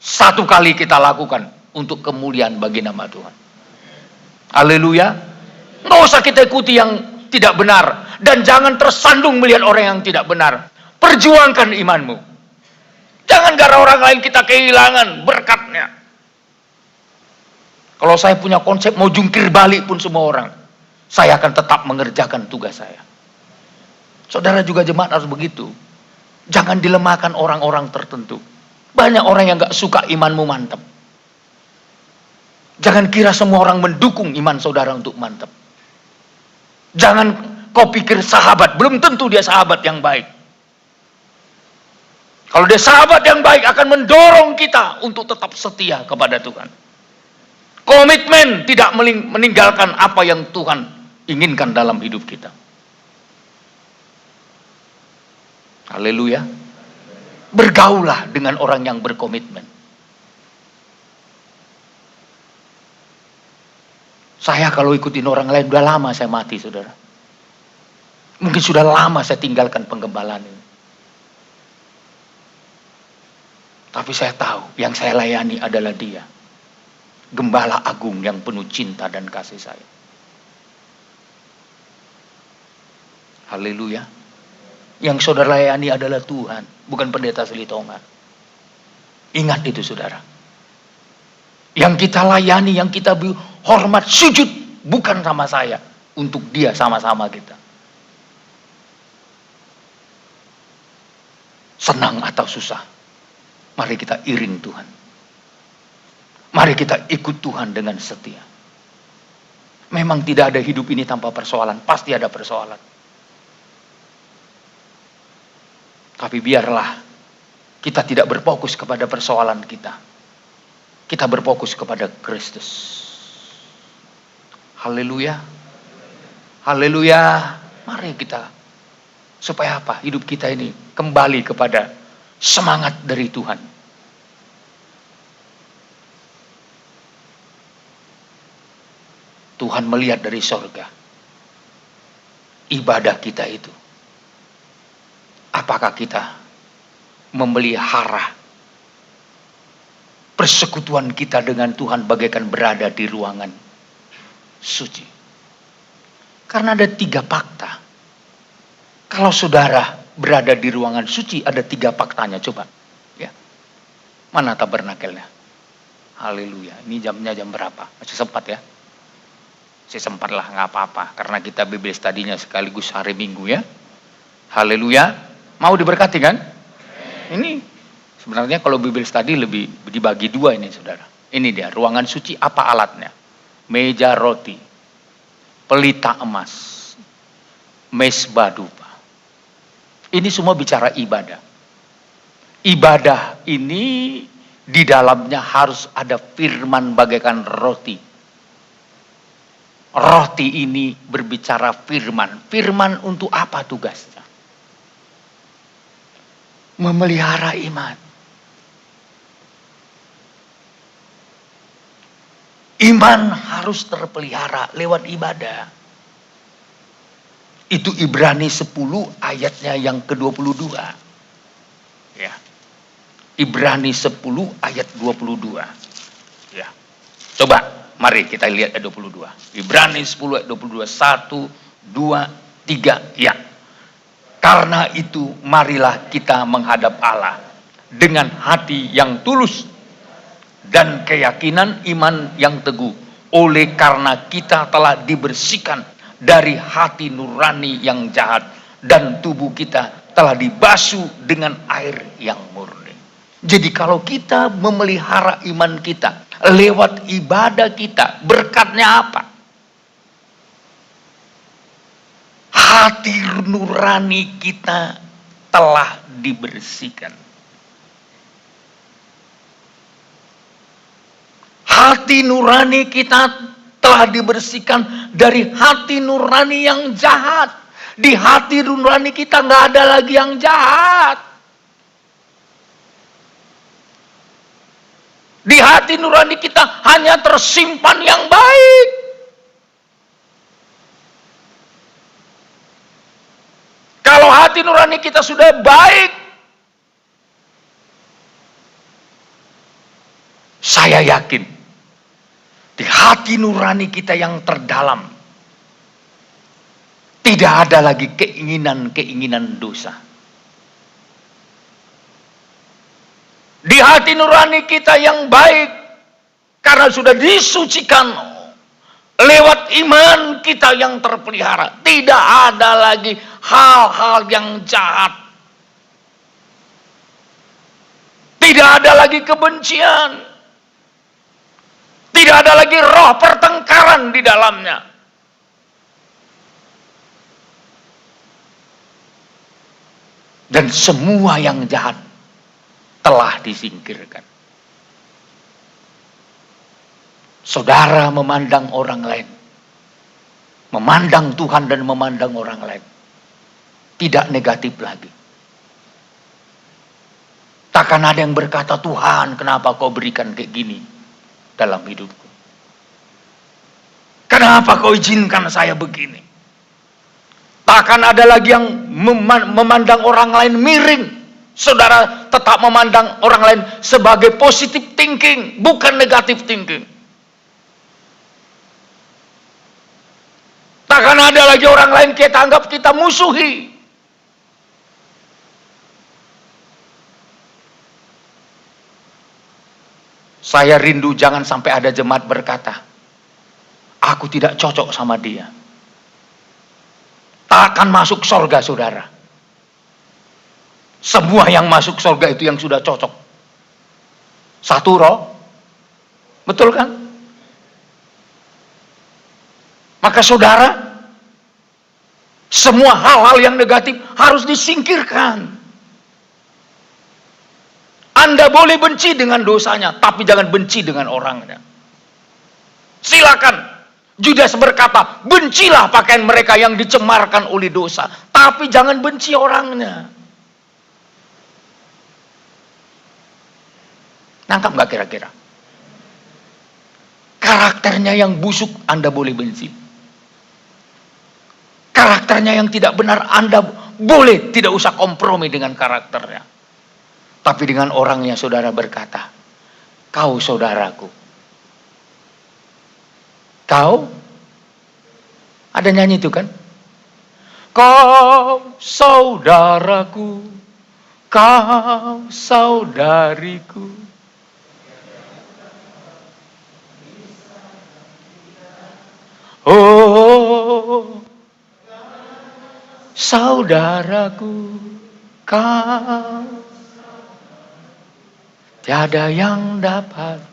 Satu kali kita lakukan untuk kemuliaan bagi nama Tuhan. Haleluya. Nggak usah kita ikuti yang tidak benar. Dan jangan tersandung melihat orang yang tidak benar. Perjuangkan imanmu. Jangan gara orang lain kita kehilangan berkatnya. Kalau saya punya konsep mau jungkir balik pun semua orang, saya akan tetap mengerjakan tugas saya. Saudara juga jemaat harus begitu. Jangan dilemahkan orang-orang tertentu. Banyak orang yang gak suka imanmu mantap. Jangan kira semua orang mendukung iman saudara untuk mantap. Jangan kau pikir sahabat, belum tentu dia sahabat yang baik. Kalau dia sahabat yang baik akan mendorong kita untuk tetap setia kepada Tuhan. Komitmen tidak meninggalkan apa yang Tuhan inginkan dalam hidup kita. Haleluya. Bergaulah dengan orang yang berkomitmen. Saya kalau ikutin orang lain udah lama saya mati, saudara. Mungkin sudah lama saya tinggalkan penggembalaan ini. Tapi saya tahu yang saya layani adalah Dia. Gembala agung yang penuh cinta dan kasih sayang. Haleluya. Yang saudara layani adalah Tuhan, bukan pendeta Selitongan. Ingat itu saudara. Yang kita layani, yang kita hormat, sujud, bukan sama saya. Untuk Dia sama-sama kita. Senang atau susah, mari kita iring Tuhan. Mari kita ikut Tuhan dengan setia. Memang tidak ada hidup ini tanpa persoalan, pasti ada persoalan. Tapi biarlah kita tidak berfokus kepada persoalan kita. Kita berfokus kepada Kristus. Haleluya. Haleluya. Mari kita. Supaya apa? Hidup kita ini kembali kepada semangat dari Tuhan. Tuhan melihat dari sorga. Ibadah kita itu. Apakah kita memelihara persekutuan kita dengan Tuhan bagaikan berada di ruangan suci? Karena ada 3 fakta. Kalau saudara berada di ruangan suci, ada 3 faktanya. Coba. Ya. Mana tabernakelnya? Haleluya. Ini jamnya jam berapa? Masih sempat ya? Masih sempat lah, nggak apa-apa. Karena kita Bible study-nya sekaligus hari Minggu ya. Haleluya. Mau diberkati kan? Ini sebenarnya kalau Bible study lebih dibagi 2 ini saudara. Ini dia, ruangan suci apa alatnya? Meja roti, pelita emas, mesbah dupa. Ini semua bicara ibadah. Ibadah ini di dalamnya harus ada firman bagaikan roti. Roti ini berbicara firman. Firman untuk apa tugasnya? Memelihara iman. Iman harus terpelihara lewat ibadah. Itu Ibrani 10 ayatnya yang ke-22. Ya. Ibrani 10 ayat 22. Ya. Coba, mari kita lihat ayat 22. Ibrani 10 ayat 22. 1, 2, 3. Ya. Karena itu marilah kita menghadap Allah dengan hati yang tulus dan keyakinan iman yang teguh. Oleh karena kita telah dibersihkan dari hati nurani yang jahat dan tubuh kita telah dibasuh dengan air yang murni. Jadi kalau kita memelihara iman kita lewat ibadah kita, berkatnya apa? hati nurani kita telah dibersihkan. Hati nurani kita telah dibersihkan dari hati nurani yang jahat. Di hati nurani kita nggak ada lagi yang jahat. Di hati nurani kita hanya tersimpan yang baik. Kalau hati nurani kita sudah baik, saya yakin di hati nurani kita yang terdalam tidak ada lagi keinginan-keinginan dosa. Di hati nurani kita yang baik, karena sudah disucikan lewat iman kita yang terpelihara, tidak ada lagi hal-hal yang jahat. Tidak ada lagi kebencian. Tidak ada lagi roh pertengkaran di dalamnya. Dan semua yang jahat telah disingkirkan. Saudara memandang orang lain, memandang Tuhan dan memandang orang lain, tidak negatif lagi. Takkan ada yang berkata, Tuhan kenapa kau berikan kayak gini dalam hidupku? Kenapa kau izinkan saya begini? Takkan ada lagi yang memandang orang lain miring. Saudara tetap memandang orang lain sebagai positive thinking, bukan negative thinking. Takkan ada lagi orang lain kita anggap kita musuhi. Saya rindu jangan sampai ada jemaat berkata, aku tidak cocok sama dia. Tak akan masuk surga, saudara. Semua yang masuk surga itu yang sudah cocok. Satu roh. Betul kan? Maka saudara, semua hal-hal yang negatif harus disingkirkan. Anda boleh benci dengan dosanya, tapi jangan benci dengan orangnya. Silakan. Judas berkata, bencilah pakaian mereka yang dicemarkan oleh dosa, tapi jangan benci orangnya. Nangkap nggak kira-kira? Karakternya yang busuk Anda boleh benci. Karakternya yang tidak benar Anda boleh tidak usah kompromi dengan karakternya. Tapi dengan orangnya saudara berkata, kau saudaraku. Kau, ada nyanyi itu kan? Kau saudaraku, kau saudariku. Oh, saudaraku, kau tiada yang dapat.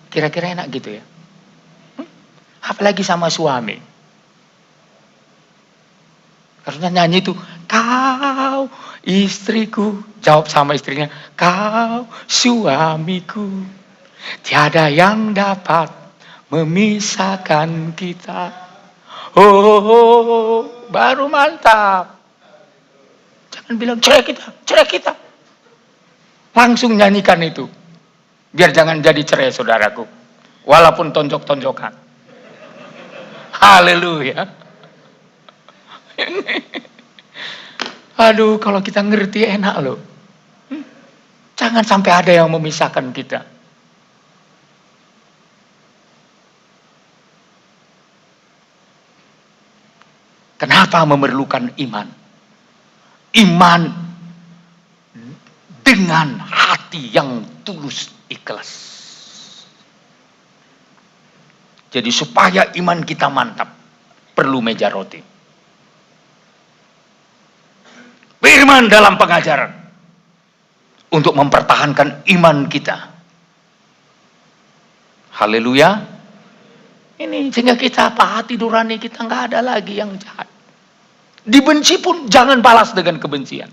Kira-kira enak gitu ya? Apalagi sama suami. Karena nyanyi itu, kau istriku. Jawab sama istrinya, kau suamiku. Tiada yang dapat memisahkan kita. Oh, baru mantap. Jangan bilang cerai kita. Langsung nyanyikan itu. Biar jangan jadi cerai saudaraku. Walaupun tonjok-tonjokan. Haleluya. Aduh, kalau kita ngerti enak loh. Jangan sampai ada yang memisahkan kita. Kenapa memerlukan iman? Iman dengan hati yang tulus ikhlas. Jadi supaya iman kita mantap, perlu meja roti. Firman dalam pengajaran untuk mempertahankan iman kita. Haleluya. Ini sehingga kita hati nurani kita nggak ada lagi yang jahat. Dibenci pun jangan balas dengan kebencian.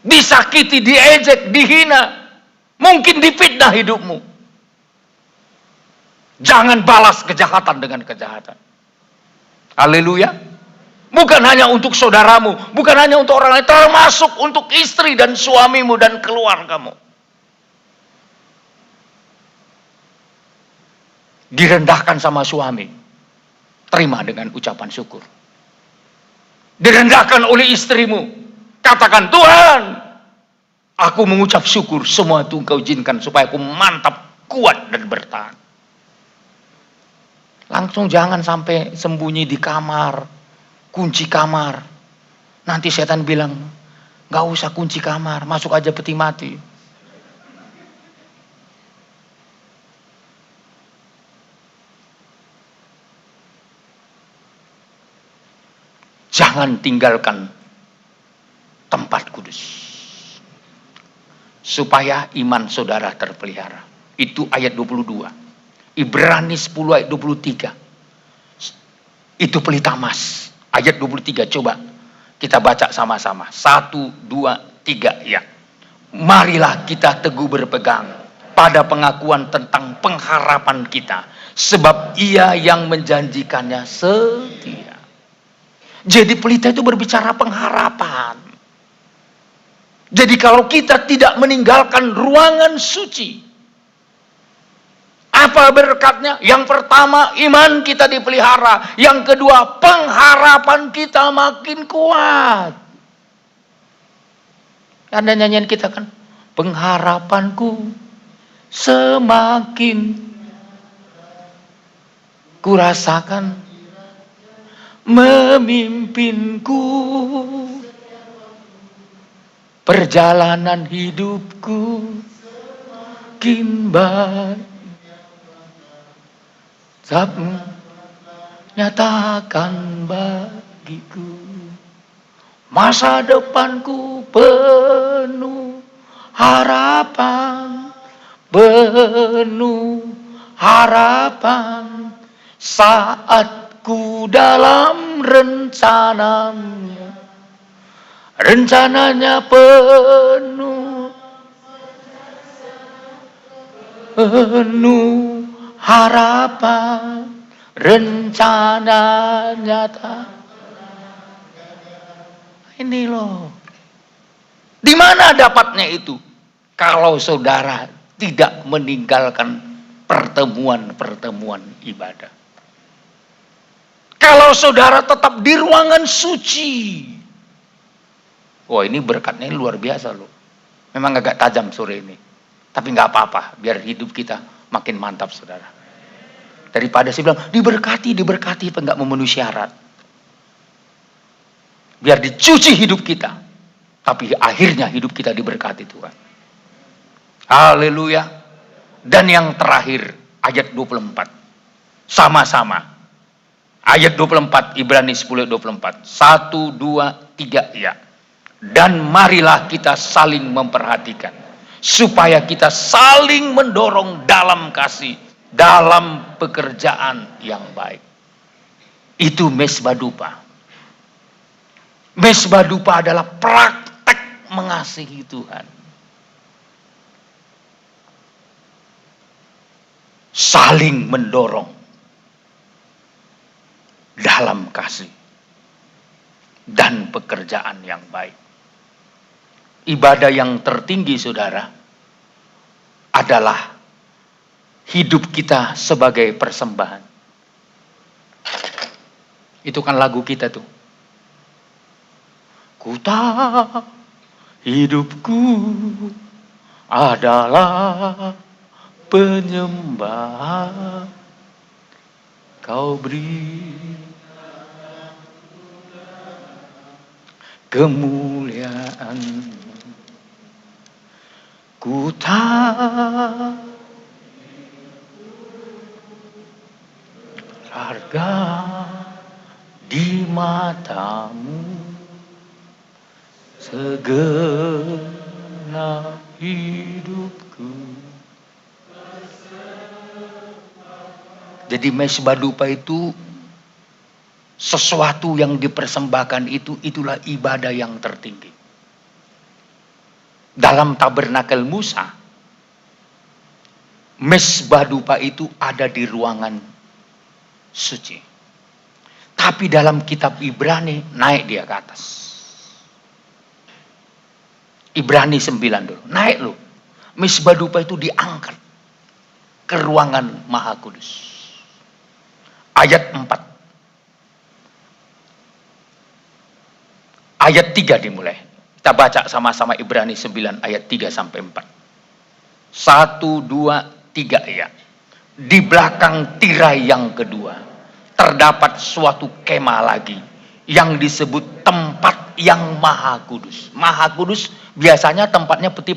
Disakiti, diejek, dihina, mungkin difitnah hidupmu. Jangan balas kejahatan dengan kejahatan. Haleluya. Bukan hanya untuk saudaramu, bukan hanya untuk orang lain, termasuk untuk istri dan suamimu dan keluargamu. Direndahkan sama suami, terima dengan ucapan syukur. Direndahkan oleh istrimu, katakan, Tuhan, aku mengucap syukur semua itu Engkau izinkan supaya aku mantap, kuat dan bertahan. Langsung jangan sampai sembunyi di kamar, kunci kamar. Nanti setan bilang, gak usah kunci kamar, masuk aja peti mati. Jangan tinggalkan tempat kudus, supaya iman saudara terpelihara. Itu ayat 22. Ibrani 10 ayat 23. Itu pelita emas. Ayat 23, coba kita baca sama-sama. 1, 2, 3, ya. Marilah kita teguh berpegang pada pengakuan tentang pengharapan kita, sebab Ia yang menjanjikannya setia. Jadi pelita itu berbicara pengharapan. Jadi kalau kita tidak meninggalkan ruangan suci, apa berkatnya? Yang pertama, iman kita dipelihara. Yang kedua, pengharapan kita makin kuat. Ada nyanyian kita kan? Pengharapanku semakin kurasakan memimpinku, perjalanan hidupku makin baik. Sabmu nyatakan bagiku, masa depanku penuh harapan, penuh harapan, saatku dalam rencananya penuh harapan, rencana nyata. Ini loh. Di mana dapatnya itu? Kalau saudara tidak meninggalkan pertemuan-pertemuan ibadah. Kalau saudara tetap di ruangan suci. Wah, ini berkatnya luar biasa loh. Memang agak tajam sore ini. Tapi nggak apa-apa, biar hidup kita makin mantap, saudara. Daripada saya bilang, diberkati, nggak memenuhi syarat. Biar dicuci hidup kita. Tapi akhirnya hidup kita diberkati Tuhan. Haleluya. Dan yang terakhir, ayat 24. Sama-sama. Ayat 24, Ibrani 10 ayat 24. 1, 2, 3, ya. Dan marilah kita saling memperhatikan, supaya kita saling mendorong dalam kasih, dalam pekerjaan yang baik. Itu mesbah dupa. Mesbah dupa adalah praktek mengasihi Tuhan. Saling mendorong dalam kasih dan pekerjaan yang baik. Ibadah yang tertinggi, saudara, adalah hidup kita sebagai persembahan. Itu kan lagu kita tuh. Kutak hidupku adalah penyembahan, Kau beri kemuliaan. Ku tak harga di matamu, segenap hidupku Jadi mezbah dupa itu sesuatu yang dipersembahkan itulah ibadah yang tertinggi. Dalam tabernakel Musa, mezbah dupa itu ada di ruangan suci. Tapi dalam kitab Ibrani naik dia ke atas. Ibrani 9 dulu. Naik loh. Mezbah dupa itu diangkat ke ruangan Maha Kudus. Ayat 4. Ayat 3 dimulai. Kita baca sama-sama Ibrani 9 ayat 3 sampai 4. 1, 2, 3 ya. Di belakang tirai yang kedua terdapat suatu kemah lagi yang disebut tempat yang Maha Kudus. Maha Kudus biasanya tempatnya peti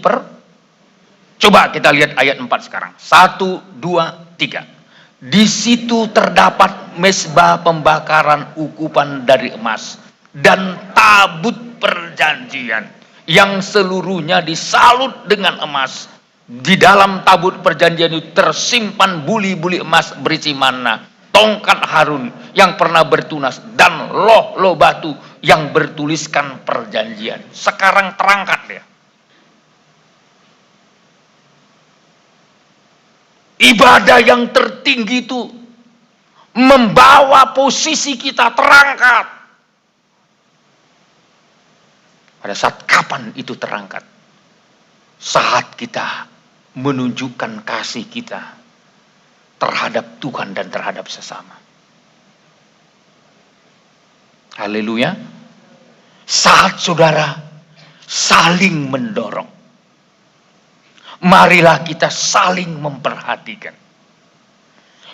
Coba kita lihat ayat 4 sekarang. 1, 2, 3. Di situ terdapat mezbah pembakaran ukupan dari emas dan tabut perjanjian yang seluruhnya disalut dengan emas. Di dalam tabut perjanjian itu tersimpan buli-buli emas berisi mana, tongkat Harun yang pernah bertunas, dan loh batu yang bertuliskan perjanjian. Sekarang terangkat dia. Ibadah yang tertinggi itu membawa posisi kita terangkat. Pada saat kapan itu terangkat? Saat kita menunjukkan kasih kita terhadap Tuhan dan terhadap sesama. Haleluya. Saat saudara saling mendorong. Marilah kita saling memperhatikan.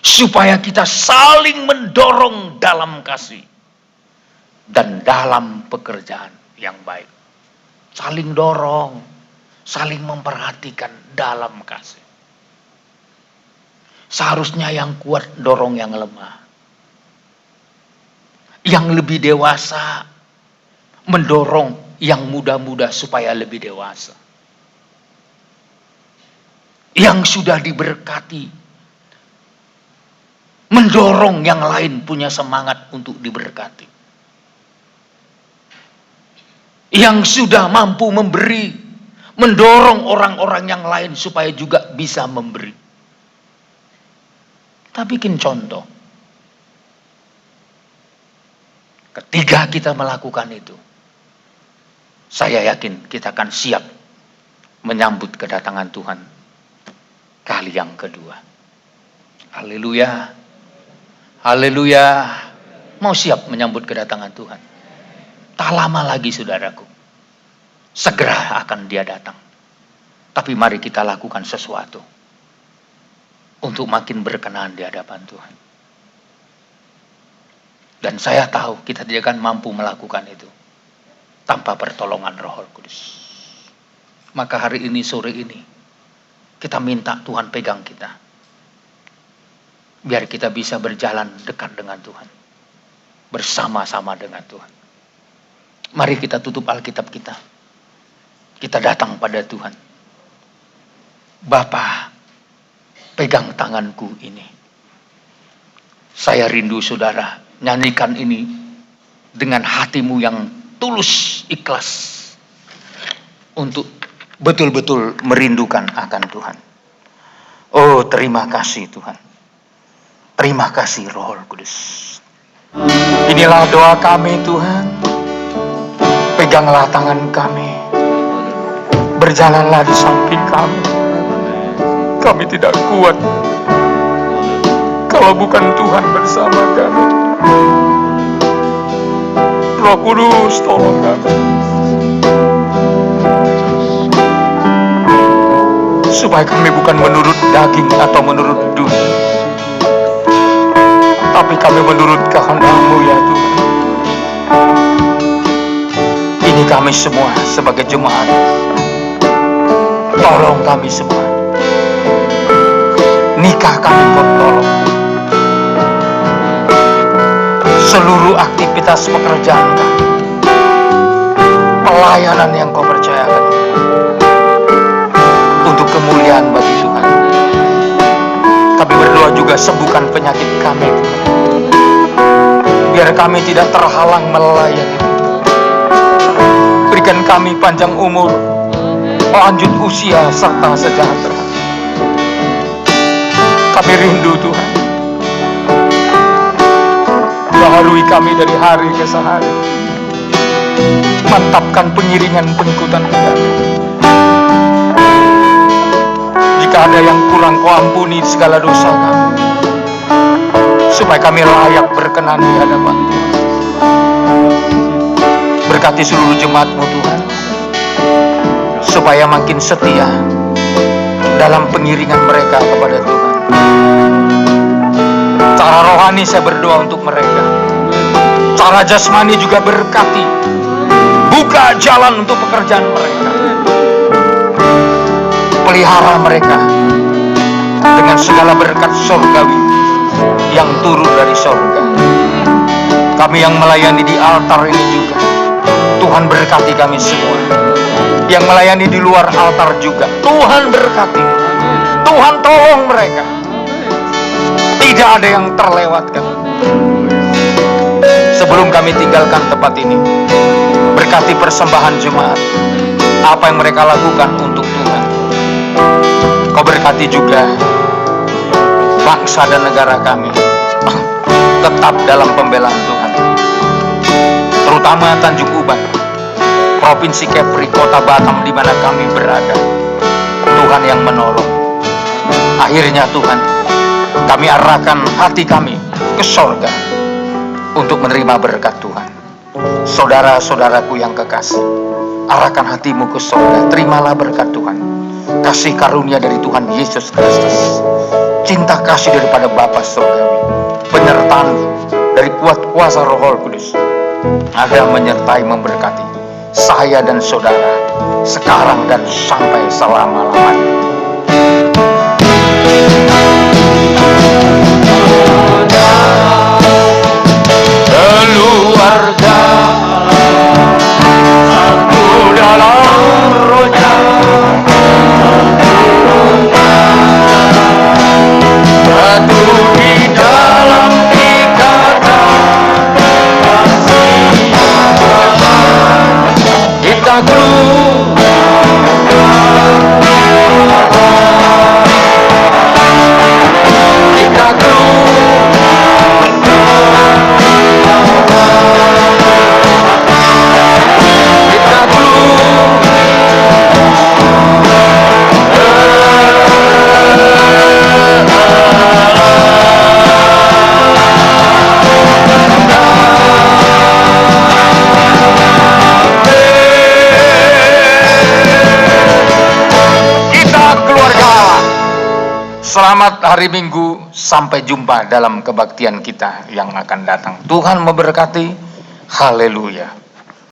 Supaya kita saling mendorong dalam kasih. Dan dalam pekerjaan yang baik. Saling dorong. Saling memperhatikan dalam kasih. Seharusnya yang kuat dorong yang lemah. Yang lebih dewasa mendorong yang muda-muda supaya lebih dewasa. Yang sudah diberkati mendorong yang lain punya semangat untuk diberkati. Yang sudah mampu memberi mendorong orang-orang yang lain supaya juga bisa memberi. Kita bikin contoh. Ketika kita melakukan itu, saya yakin kita akan siap menyambut kedatangan Tuhan kali yang kedua. Haleluya. Haleluya. Mau siap menyambut kedatangan Tuhan? Tak lama lagi saudaraku. Segera akan dia datang. Tapi mari kita lakukan sesuatu untuk makin berkenan di hadapan Tuhan. Dan saya tahu kita tidak akan mampu melakukan itu tanpa pertolongan Roh Kudus. Maka hari ini, sore ini, kita minta Tuhan pegang kita. Biar kita bisa berjalan dekat dengan Tuhan. Bersama-sama dengan Tuhan. Mari kita tutup Alkitab kita. Kita datang pada Tuhan. Bapa, pegang tanganku ini. Saya rindu saudara, nyanyikan ini dengan hatimu yang tulus, ikhlas. Untuk betul-betul merindukan akan Tuhan. Oh, terima kasih Tuhan. Terima kasih Roh Kudus. Inilah doa kami Tuhan. Peganglah tangan kami. Berjalanlah di samping kami. Kami tidak kuat kalau bukan Tuhan bersama kami. Roh Kudus, tolong kami. Supaya kami bukan menurut daging atau menurut dunia, tapi kami menurut kehendak-Mu ya Tuhan. Ini kami semua sebagai jemaat. Tolong kami semua. Nikah kami Kau tolong. Seluruh aktivitas pekerjaan kami, pelayanan yang Kau percayakan, untuk kemuliaan bagi Tuhan. Kami berdoa juga juga sembuhkan penyakit kami, Tuhan. Biar kami tidak terhalang melayani. Berikan kami panjang umur, lanjut usia, serta sejahtera. Kami rindu, Tuhan. Baharui kami dari hari ke hari. Mantapkan pengiringan pengikutan kami. Jika ada yang kurang, Kau ampuni segala dosa kami, supaya kami layak berkenan di hadapan Tuhan. Berkati seluruh jemaat-Mu, Tuhan, supaya makin setia dalam pengiringan mereka kepada Tuhan. Secara rohani saya berdoa untuk mereka, secara jasmani juga berkati. Buka jalan untuk pekerjaan mereka. Pelihara mereka dengan segala berkat surgawi yang turun dari surga. Kami yang melayani di altar ini juga, Tuhan berkati kami semua. Yang melayani di luar altar juga, Tuhan berkati. Tuhan tolong mereka. Tidak ada yang terlewatkan. Sebelum kami tinggalkan tempat ini, berkati persembahan jemaat, apa yang mereka lakukan untuk Tuhan. Kau berkati juga bangsa dan negara kami tetap dalam pembelaan Tuhan, terutama Tanjung Uban, Provinsi Kepri, Kota Batam, di mana kami berada. Tuhan yang menolong. Akhirnya Tuhan, kami arahkan hati kami ke sorga untuk menerima berkat Tuhan. Saudara-saudaraku yang kekasih, arahkan hatimu ke sorga. Terimalah berkat Tuhan, kasih karunia dari Tuhan Yesus Kristus, cinta kasih daripada Bapa surgawi, penyertaan dari kuat kuasa Roh Kudus ada menyertai memberkati saya dan saudara sekarang dan sampai selama-lamanya. Keluarga satu dalam roja, satu di dalam ikatan kasih. Kita Selamat hari Minggu, sampai jumpa dalam kebaktian kita yang akan datang. Tuhan memberkati. Haleluya.